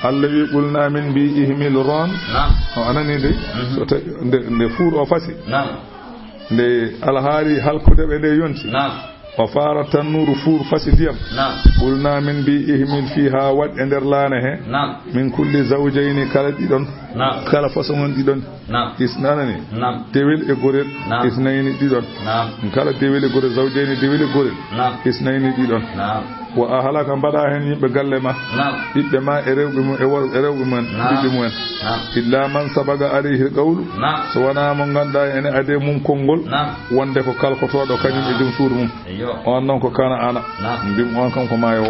Speaker 2: Allah wi qulna min mbi ihmil ron o anani de so nde fuur o fasi nde alhaali halkudeɓe nde yonti وفار التنور فور فسديم قلنا من بي إهمل فيها ود اندر لانه من كل زوجين كلا ديدون كلا فصمون ديدون إثنانني ديويل إغوريل إثنين ديدون كلا ديويل إغوريل زوجين ديويل إغوريل إثنين ديدون وأهلا كان بدا هني بقلما إدما إرو من إدمون إلا من سبق عليه القول سوانا من غندا يعني أدي من كونغول وندك كال كتوا دو كاني إدم سورم أنهم كان أنا بيم أن كم كمايو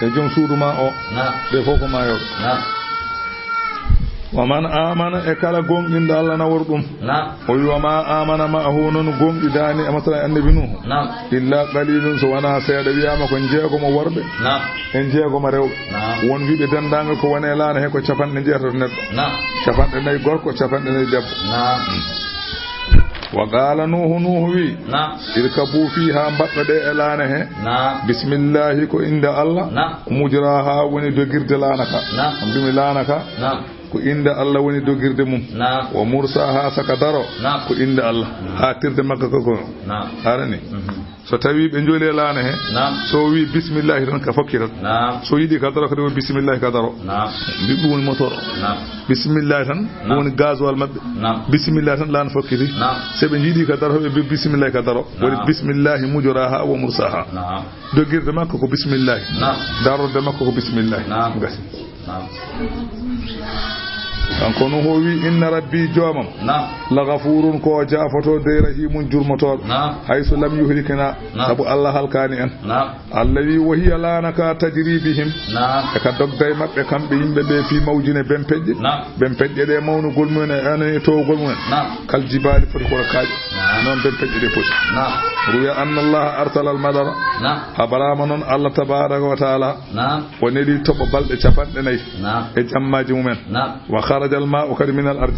Speaker 2: إدم سورم أو دفوق كمايو ومن آمن إكلا قوم إن الله نوردم وما آمن ما هو نقوم إداني مثلا النبي نوح إلا قليل سوانا سيد بياما كنجيكم ورد إنجيكم ريو ونفي بدن دانغ كوانا لان هكو شفان نجير نب شفان نجي غوركو شفان نجي دب وقال نوح وي اركبوا فيها بقد إلانه بسم الله كو إند الله مجراها وني دوغيرد لانك بسم لانك ko inde Allah woni dogirde mum wa mursaha sakadaro ko inde Allah ha tirde makka ko arani so tawi be jole laana he so wi bismillah tan ka fakkirat so yidi ka daro ko bismillah ka daro bi dum motor bismillah tan woni gasoil mabbe bismillah tan laan fakkiti se be yidi ka daro be bismillah ka daro woni bismillah mujraha wa mursaha dogirde makka ko bismillah daro de makka ko bismillah gasi kanko no howi inna rabbi jomam la ghafurun ko jafato de rahimun jurmato haythu lam yuhlikna sabu Allah halkani en allazi wa hiya lanaka tajri bihim ka dogday mabbe kambe yimbe be fi mawjine bempejje de mawnu golmun en to golmun kal jibali foti ko kaaji non bempejje de poti ruya anna Allah arsala al madara habarama non Allah tabaaraka wa taala wonedi tobo balde capande nay e jammaji mumen wa خرج الماء كد من الارض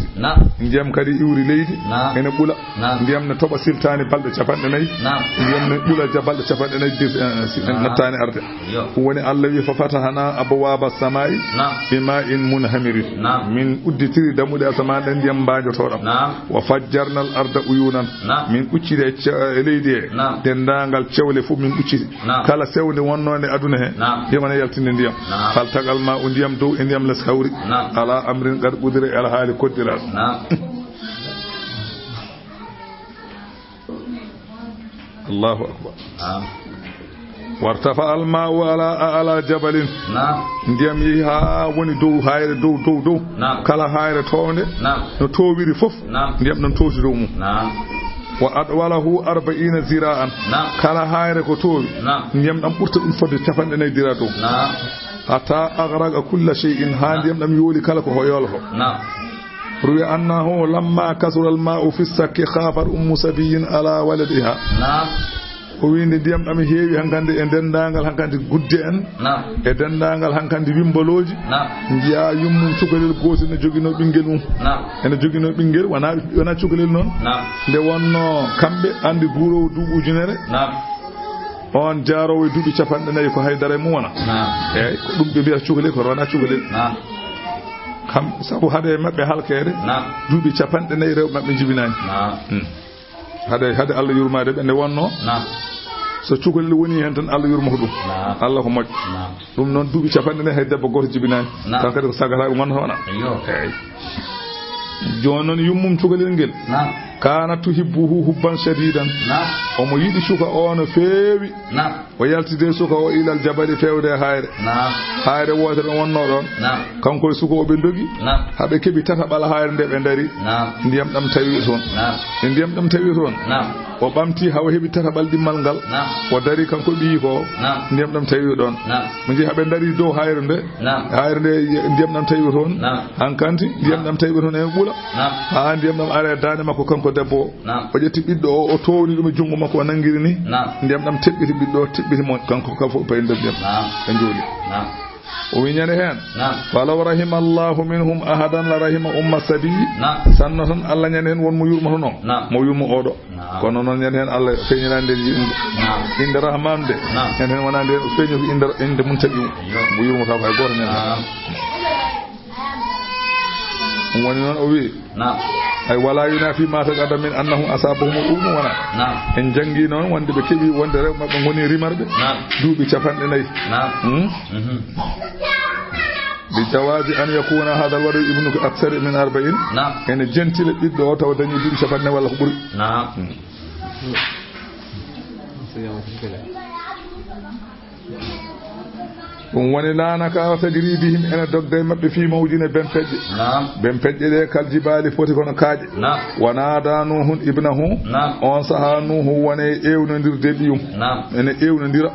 Speaker 2: ndiyam kadi iwri leydi ene bula ndiyam ne toba siltani balde capande nay ndiyam ne bula balde capande nay nattani arde woni Allah wi fa fatahana abwaaba samai bima in munhamir min udditiri damude asama den ndiyam baajoto dam wa fajjarna al arda uyunan min uccide leydi e dendangal cewle fu min uccide kala sewde wonnode aduna he yemana yaltinde ndiyam fal tagal ma ndiyam dow e ndiyam les hawri ala amrin qad qudira al hali qudira Allahu akbar wartafa al ma'u ala jabalin ndiyam yi ha woni dow hayre dow kala hayre tonde no towiri fof ndiyam non towti dow mum wa adwalahu 40 zira'an kala hayre ko towi ndiyam dam burta dum fodde capande nay dira dow hatta aghraqa kull shay'in handiyam dam yoli kala ko hoyolho ruwi annahu lamma kasura al-ma'u fi as-sakki khafat ummu sabiyin ala waladiha o windi ndiyam dam heewi hankande e dendangal hankande gudde en e dendangal hankande wimboloji ndiya yummum cukalel goto ne jogino bingel mum ene jogino bingel wana cukalel non nde wonno kambe andi guurowo duubu ujunere on jaarowo e duubi capande nayi ko haydare mum wona eyyi ko dum be biya cukalel ko wana cukalel kam sabu hade mabbe halkede duubi capande nayi rew mabbe jibinani hade Allah yurmade be ne wonno so cukalel woni hen tan Allah yurmo dum Allah ko mojj dum non duubi capande nayi hay debbo goto jibinani tan kadi ko sagata won hona eyyi jonon yummum cukalel ngel kana tuhibbuhu hubban shadidan omo yidi suka ono feewi o yaltide suka o ilal jabali fewde hayre wotere wonno don kanko suka o be dogi habe kebi tata bala hayre de be dari ndiyam dam tawi ton o bamti hawa hebi tata bal dimmal ngal o dari kanko bi ko ndiyam dam tawi don mo ji habe dari do hayre de ndiyam dam tawi ton hankanti ndiyam dam tawi ton e bula ha ndiyam dam are dane makko kanko debbo o jetti biddo o towni dum jungo makko nangiri ni ndiyam dam tebbiti biddo tebbiti mon kanko ka fo pay ndem en joli o wiñane hen walaw rahimallahu minhum ahadan la rahima umma sabi sannatan Allah ñane hen won mo yurmoto non mo yurmo odo kono non ñane hen Allah feñirande inde rahman de ñane hen wonande o feñu inde mun tabi mo yurmo taw hay goto ñane woni non o wi ay wala yunafi ma taqaddama min annahu asabahum ummu wana en jangi non wonde be kebi wonde rew mabbe ngoni rimarbe duubi capande nayi بجواز أن يكون هذا الولد ابنك أكثر من 40 يعني جنتل بيدو تو داني دي شفنا ولا خبر woni laanaka o tagiri bihim ene dogde mabbe fi mawjine ben pejje de kal jibali foti kono kaaje wana danuhun ibnahu on sahanuhu woni ewnondirde biyum ene ewnondira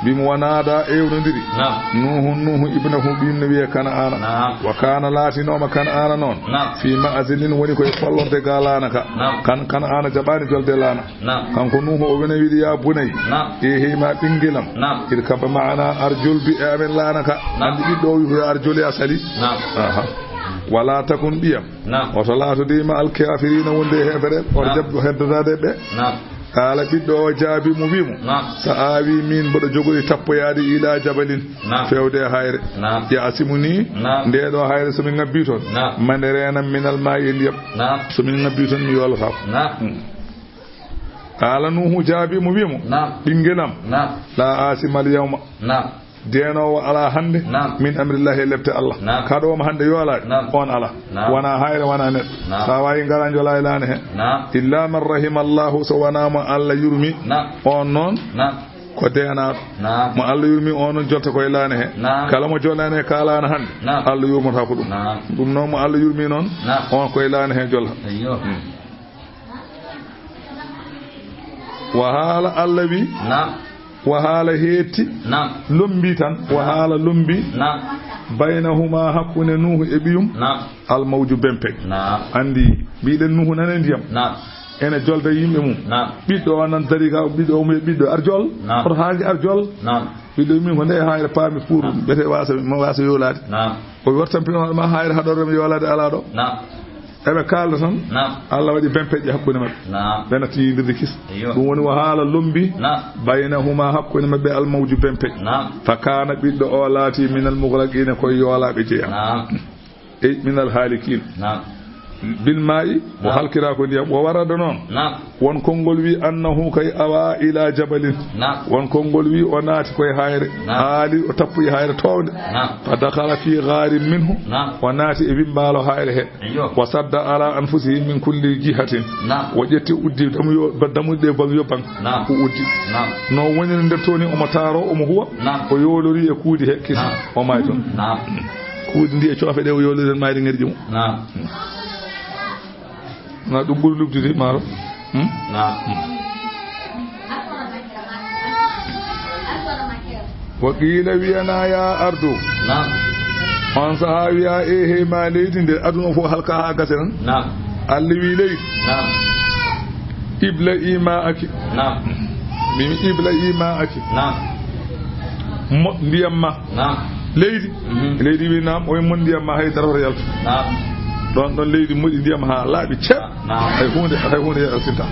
Speaker 2: bim wana da ewnondiri nuhu ibnahu bim ne wiye kana ana wa kana latinoma kana ana non fi ma'azilin woni ko fallonde galanaka kana ana jabani jolde lana kanko nuhu o wona wiidi ya bunay e ma bingilam irkaba ma'ana arjul bi amen lanaka andi biddo wi arjuli asali wala takun biyam o salatu dima al kafirin wonde hefere o jabdo heddade be kala biddo jaabi mu wimu saawi min bodo jogori tappoyaade ila jabalin fewde hayre ya asimuni ndeedo hayre so min ngabbi ton manderena minal ma'i liyam so min ngabbi ton mi yola fa kala nuhu jaabi mu wimu bingelam la asimal yawma deno ala hande min amrillahi lebte Allah kado ma hande yola on ala wana hayre wana net sawai ngaranjo la ilane he illa man rahimallahu so wana ma Allah yurmi on non ko dena mo Allah yurmi on jotta ko ilane he kala mo jolane kala na hande Allah yurmata ko dum non mo Allah yurmi non on ko ilane he jolla wa hala allawi wahala heetti lombi tan wahala lombi baynahuma hakkune nuhu e biyum al mawju bempeg andi biiden nuhu nane ndiyam ene jolde yimbe mum biddo nan dari ka biddo mo biddo arjol for haaji arjol biddo min ko ne hayre paami pour bete wasa ma wasa yolade o wortam pino ma hayre hadore mi yolade ala do ebe kalda tan Allah wadi bempeje hakkunde mabbe benati yindirde kis dum woni wahala lombi baynahuma hakkunde mabbe al mawju bempeje fa kana biddo o laati min al mughlaqina ko yolabe jeya min al halikin bil ma'i wa halkira ko ndiyam wa warada non won kongol wi annahu kay awa ila jabalin won kongol wi o naati koy hayre ali o tappi hayre towde fa dakhala fi gharin minhu wa naati e bimbalo hayre he wa sadda ala anfusihim min kulli jihatin wa jetti uddi damude bang yobang ko uddi no woni nder toni o mataro o mo huwa o yolori e kuudi he kisi o may ton kuudi ndi e ciofe de o yolori mayde ngerji mo na dum buru lubdude maro wakila wiyana ya ardu on sahawi ya ehe ma leydinde aduna fo halka ha gaseran Allah wi leyd ibla ima aki mimi ibla ima aki mo ndiyam ma leydi wi nam o mon ndiyam ma hay dara yalto don leydi mudi ndiyam ha laabi cep hay hunde asinta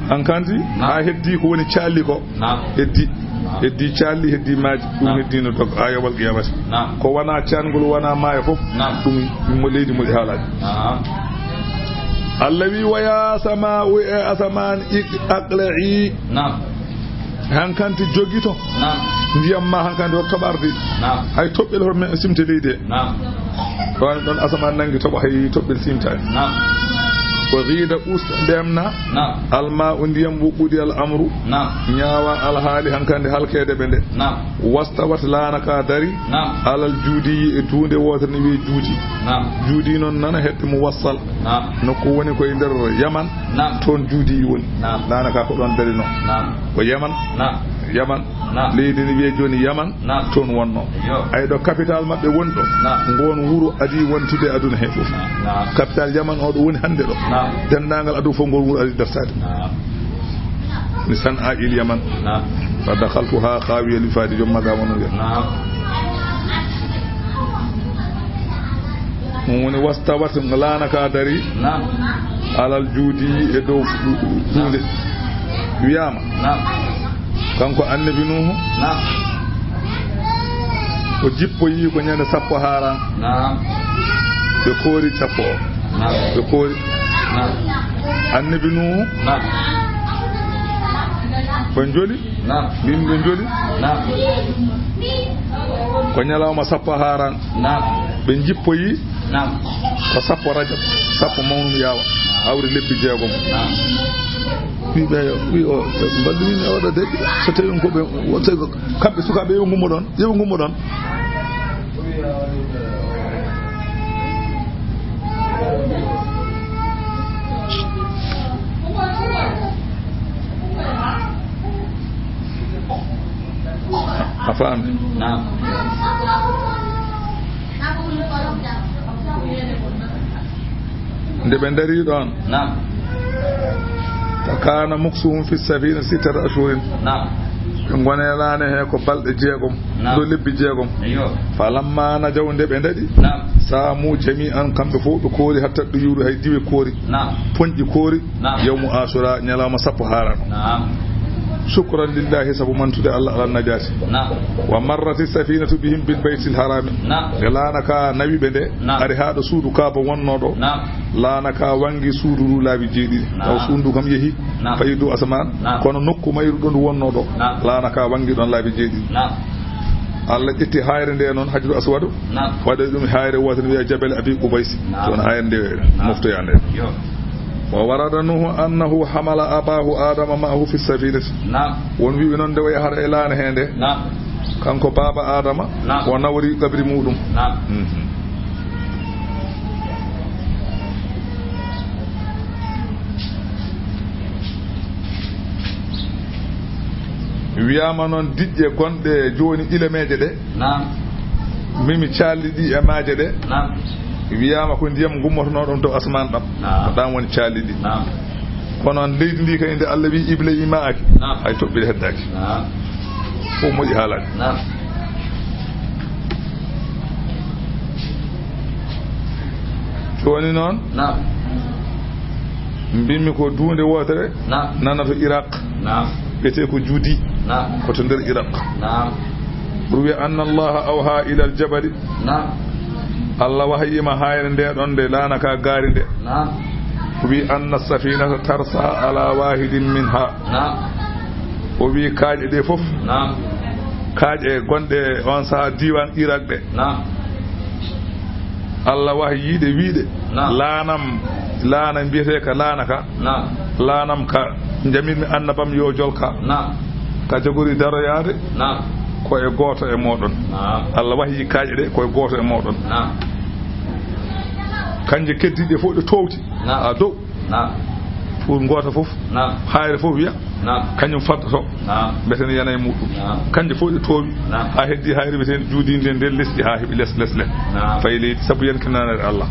Speaker 2: an kanti ha heddi ko woni calli ko heddi calli heddi maaji dum heddi no dog ayawal qiyamati ko wana cangol wana maayo fof dum mo leydi mudi halaji allawi wa ya sama'u asaman aqla'i hankanti jogito ndiyam ma hankanti o tobardi hay tobbel horme simte leyde don asaman nangi tobo hay tobbel simta ko ghida usdemna alma ndiyam wubudi al amru nyaawa al hali hankande halkede bende wastawat lanaka dari alal judi e tunde wotere ni wi judi non nana hedde mu wassal no ko woni ko nder yaman ton judi woni lanaka ko don dari no ko yaman leydi ni wiye joni yaman ton wonno ay do capital mabbe wondo ngon wuro adi wontude aduna he fof capital yaman o do woni hande do dendangal adu fo ngol wuro adi deftade ni san'a il yaman fa dakhaltuha khawiya li fadi jom maga wono woni wastawat ngalana dari alal judi e do dunde wiyama kanko annabi nuhu o jippo yi ko nyande sappo haran be koori cappo ɓe koori annabi nuhu ɓe joli ɗin ɓe joli ko ñalawma sappo haran ɓe jippoyi ko sappo rajab sappo mawnum yawa awri lebbi jeegom wiɓe wi o ballumin e oɗo deƴƴi so tawi koɓe kamɓe sukaɓe yeɓe gummo ɗon a faamde nde ɓe dari ɗon kana muksuhum fi safina sittata ashurin ɓe gonelane he ko balɗe jeegom ɗo lebbi jeegom falamma najaw nde ɓe daɗi saamu jami an kamɓe fof ɓe koori hatta ɗo yuuri hay diwe koori poñƴi koori yawmu asura ñalawma sappo harano shukran lillahi sabu mantude Allah ala najati wa marrati safinatu bihim bil baytil harami lana ka nawi ɓe nde ari haɗo suudu kaaba wonnoɗo lana ka wangi suudu ndu laabi jeeɗiɗi taw suudu kam yeehi fayi dow asaman kono nokku mayruɗo ndu wonnoɗo lana ka wangi ɗon laabi jeeɗiɗi Allah ƴetti hayre nde noon hajru aswadu waɗa ɗum hayre wotere wiya jabel abi qubays toon hayre nde moftoya nde وورد نوح أنه حمل أباه آدم معه في السفينة ونبي نون دو يحر إلان هنده كانكو بابا آدم ونوري قبر مودم wiyama noon diƴƴe gonɗe joni ilemeje ɗe mimi calliɗi e maaje ɗe wiyama ko ndiyam gummotono ɗon to asman ɗam ko ɗan woni calliɗi kono leydi ndi kay nde Allah wi Ibrahima aki hay toɓɓe heddaki fof moƴi haalade joni noon mbimmi ko duunde wotere nana to Iraq biyete ko juudi koto nder Iraq ruwi anna allaha awha ila aljabali Allah wahayima hayre nde ɗon nde laana ka gaari nde wi anna safinata tarsa ala wahidin minha o wi kaaƴe ɗe fof kaaƴe gonɗe on saha diwan Iraq ɗe Allah wahayiide wiide laana mbiyete ka laana ka laanam ka jamirmi annabam yo jol ka jogori daroyaade koye gooto e moɗon Allah wahi kaaƴe ɗe koye gooto e moɗon kanje keddiɗe fof ɗe towti a dow pour goto fof hayre fof wiya kañum faddoto mbeten yana e muɗum kanje fof ɗe toowi ha heddi hayre mbeten juudinde nden lesdi ha heeɓi les fayi leydi saabu yankinanere Allah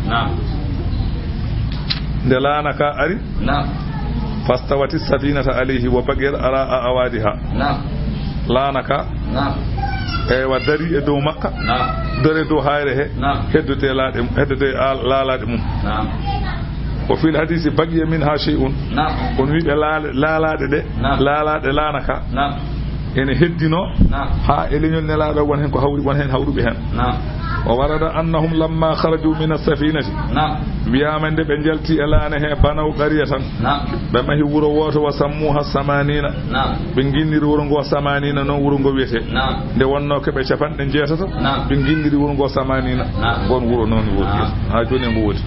Speaker 2: nde laana ka ari fastawati safinata alayhi wa bagir ala awadiha laana ka wa dari e dow makka dore dow hayre he heddode laalaɗe mum o fil hadisi bagiya min ha shay'un on wiɓe laalaɗe ɗe laalaɗe laana ka ene heddino ha e leñol nelaɗo won hen ko hawri won hen hawruɓe hen o warada annahum lamma kharaju min as-safinati wiyama nde ɓe jalti e laane he banaw qariya tan ɓe mahi wuro woto wa sammuha samanina ɓe guinniri wuro ngo samanina noon wuro ngo wiyete nde wonno keɓe capanɗe jeetato ɓe guinniri wuro ngo samanina gon wuro noon woni ha joni ngo wodi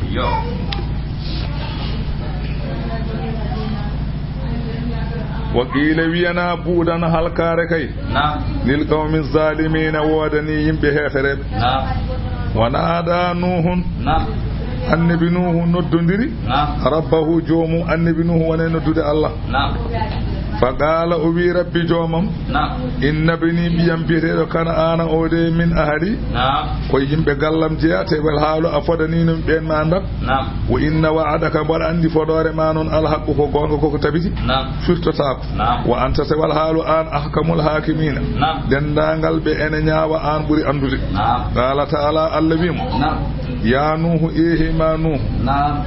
Speaker 2: wa qila wiyana buudan halkare kay lil qawmi zalimina wodani yimɓe hefereɓe wa naada nuhun annabi nuhu noddodiri rabbahu joomu annabi nuhu wone noddude Allah fa qala o wi rabbi joomam inna bini ɓiyam biyeteɗo kana ana ode min ahadi ko yimɓe gallam jeeya tewel haalu a fodanino ɓen ma andat wo inna wa'adaka mboɗa andi fodore ma noon alhaqqu ko gonga koko tabiti firtotako wa anta tewal haalu an ahkamul hakimina dendagal ɓe ene ñaawa an ɓuuri andude qala ta'ala Allah wimo ya nuhu ihima nuhu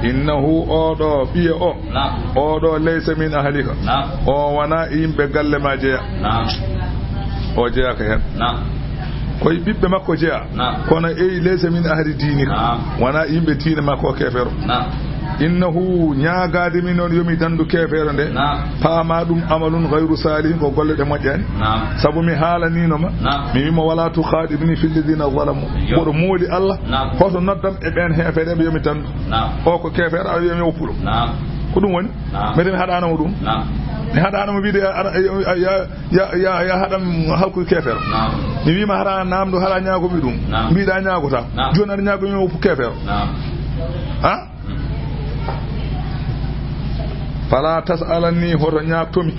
Speaker 2: innahu oɗo ɓiye oɗo laysa min ahlika o wona yimɓe galle ma jeeya o jeeyaka hen koy bibbe makko jeya kono laysa min ahli dinik wana yimbe diine makko kefero innahu nyaagaade min non yomi dandu kefere nde paama dum amalun ghayru salih ko golle de mojjani sabu mi haalani no ma mi wima wala tu khadibni fil ladina zalamu bodo moodi Allah hoto noddam e ben hefede be yomi dandu o ko kefere a yomi oppulo ko dum woni meden hadana mo dum mi hadana mo bide ya hadam halku kefere mi wima hara namdo hala nyaago mi dum biida nyaagota joni ar nyaago mi oppu kefere ha fala tasalani hoto nyaatomi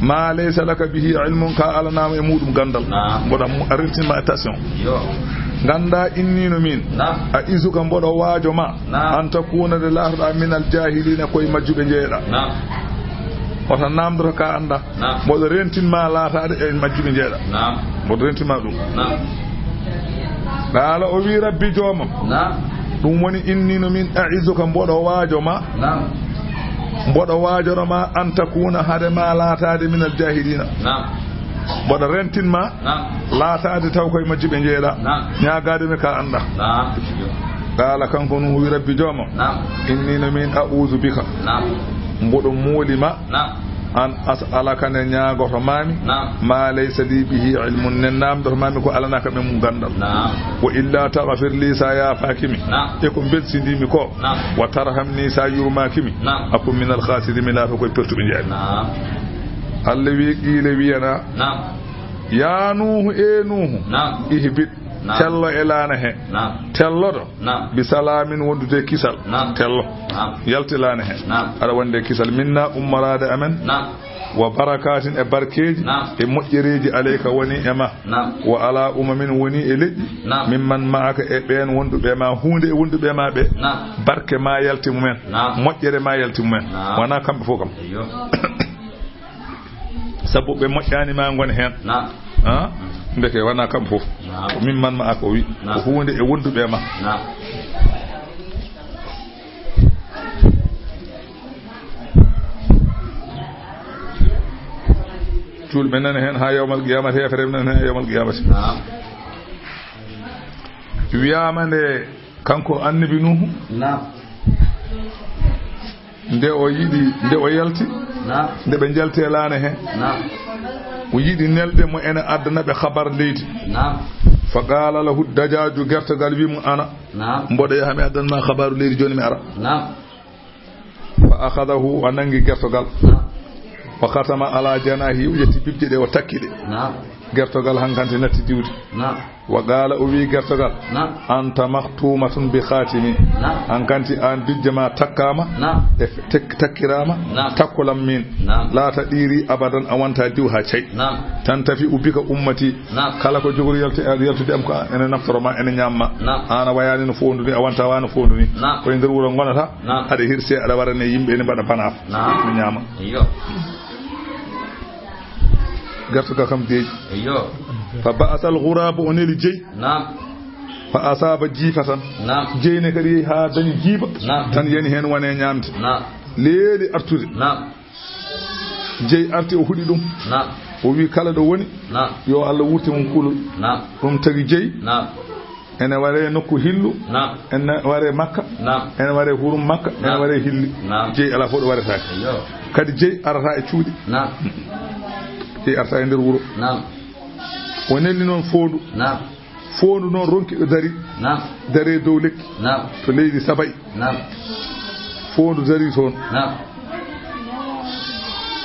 Speaker 2: ma laysa laka bihi ilmun ka alanama e mudum gandal boda arrintima attention ganda innino min a izuka bodo waajo ma anta kuna de lahda min al jahilina koy majjube jeeda wata namdo ka anda bodo rentinma laataade e majjube jeeda bodo rentinma dum dala o wi rabbi jomam dum woni innino min a'izuka bodo waajo ma bodo waajoroma an takuna hade ma laataade min al jahilina bodo rentinma laataade taw koy majjibe jeeda nyaagaade me ka anda dala kanko no wi rabbi jooma inni min a'udhu bika bodo molima an as'alaka ne nyaagoto mami ma laysa li bihi ilmun nenam do mami ko alanaka be mum gandal wa illa taghfir li sa ya fakimi e ko belsindimi ko wa tarhamni sa yurmakimi akum min al khasirin la ko pertu be jaani Allah wi qila wiyana ya nuhu e nuhu ihbit tello elana he tellodo bi salamin wondude kisal tello yaltilana he ada wonde kisal minna ummarada amen wa barakatin e barkeji e mojjereji alayka woni ema wa ala umamin woni e leddi mimman maaka e ben wondube ma hunde e wondube ma be barke ma yalti mumen mojjere ma yalti mumen wana kambe fokam sabu be mojjani ma ngon hen ha ndeke wana kam fof min man ma ko wi ko hunde e wondube ma tul benen hen ha yawmal qiyamah hefere men ha yawmal qiyamah wiyamande kanko annabi nuhu nde o yidi nde o yalti nde be jalte laana he o yidi nelde mo ene adana be khabar leydi fa qala lahu dajaju gertagal wi mu ana mbodo yahami adana khabaru leydi joni mi ara fa akhadahu wa nangi gertagal fa khatama ala janahi yati bibde o takkide gertogal hankante natti diwde wa qala o wi gertogal anta mahtumatun bi khatimi hankanti an bijjama takkama e takkirama takkolam min la tadiri abadan awanta diw ha cey tan tafi ubika ummati kala ko jogori yaltude am ko ene naftoro ma ene nyamma ana wayani no fonduni awanta wana fonduni ko nder wuro gonata ade hirse ada warane yimbe ne bada banaf no nyama gartuka kam deej fa ba'athal ghurab oneli jey fa asaba jifatan jeyne kadi ha dani jiba tan yani hen wane nyamte leeli artude jey arti o hudi dum o wi kala do woni yo Allah wurti mon kulul dum tagi jey ene ware nokku hillu ene ware makka ene ware hurum makka ene ware hilli jey ala fodo warata kadi jey arata e cuudi e arta e nder wuro wonelli non fondu fondu non ronki do dari dare dow lekki to leydi sabay fondu dari ton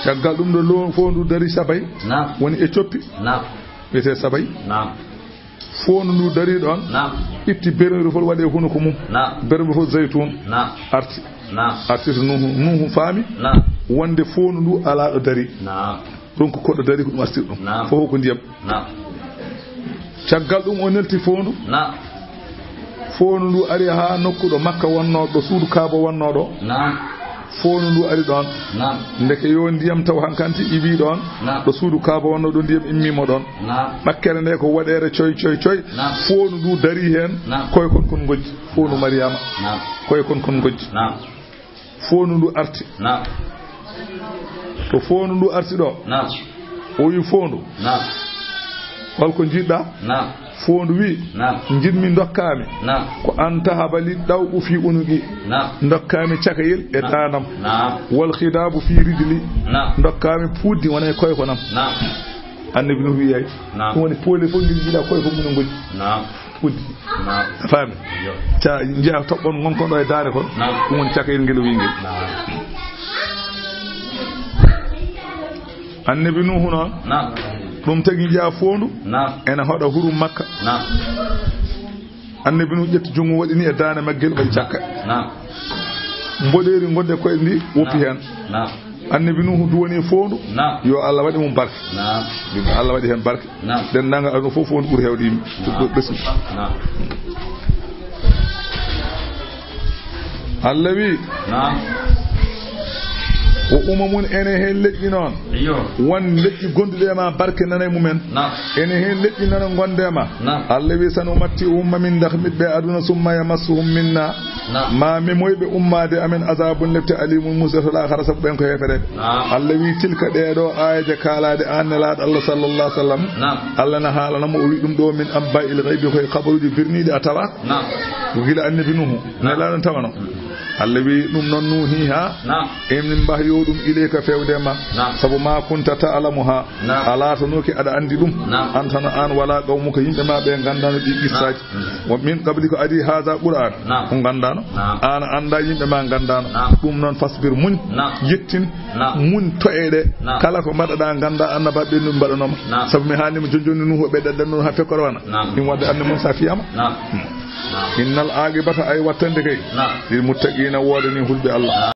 Speaker 2: caggal dum do fondu dari sabay woni e coppi wete sabay fondu ndu dari don itti berere fol wade hono ko mum berbe fol zaytun arti nuhu fami wonde fondu ndu ala do dari donc ko do dari ko dum arti dum fo ko ndiyam caggal dum o nelti fondu fondu ndu ari ha nokkudo makka wonno do suudu kaabo wonno do fondu ndu ari don ndeke yo ndiyam taw hankanti ibi don do suudu kaabo wonno do ndiyam immimo don makkere ne ko wadere coy fondu ndu dari hen koy kon gojji fondu mariama koy kon gojji fondu ndu arti to fondu ndu arti do o wi fondu holko jidda fondu wi jinmi dokkami ko anta habali dawbu fi unugi dokkami cakayel e danam wal khidabu fi rijli dokkami puddi wona koy ko nam annabi no wi ay woni pole fo ngil jila koy ko mun ngol puddi fami ta jaa tobbon gonko do e daare ko woni cakayel ngel wi ngel annabi nuhu non dum tagi jaa fondu ena hoda huru makka annabi nuhu jetti jungo wadini e daane maggel bay cakka mbodeeri gonde ko ndi woppi hen annabi nuhu duwoni fondu yo Allah wadi mum barke Allah wadi hen barke den nanga ado fof fondu bur hewdi besu Allah wi o umamun ene hen leƴƴi noon won leƴƴi gonduɗe ma barke nanay mumen ene hen leƴƴi nana gondema Allah wi sanu matti umma min dakhmit be aduna summa yamassuhum minna ma memoyɓe ummade amen azabun lebte alimul musatu l'akhara sabu ɓen ko hefere Allah wi tilka ɗeɗo ayaje kalade annelaɗo Allah sallallahu alaihi wasallam Allah na haalanamo o wi ɗum ɗo min amba il ghaibi koye kabaruji birniɗi a tawa ko gila annabi nuhu nelaɗon tawano Allah wi ɗum noon nuhi ha emin mbahyo ɗum ileyka fewdema sabu ma kunta ta'lamuha ala to noki ada andi ɗum antana an wala qawmuka yimɓe ma ɓe gandano ɗi qissaji wa min qabli ko adi hadha qur'an ko gandano an anda yimɓe ma gandano ɗum noon fasbir muñ yettin muñ to'eɗe kala ko mbaɗaɗa ganda annaba ɓe ɗum mbaɗanoma sabu mi haalima jonjoni nuhu ɓe ɗaɗɗanno ha fekkoro wana ɗum wadde anne mum sa fiyama innal aqibata ay wattande kay lil muttaqina wodani hulɓe Allah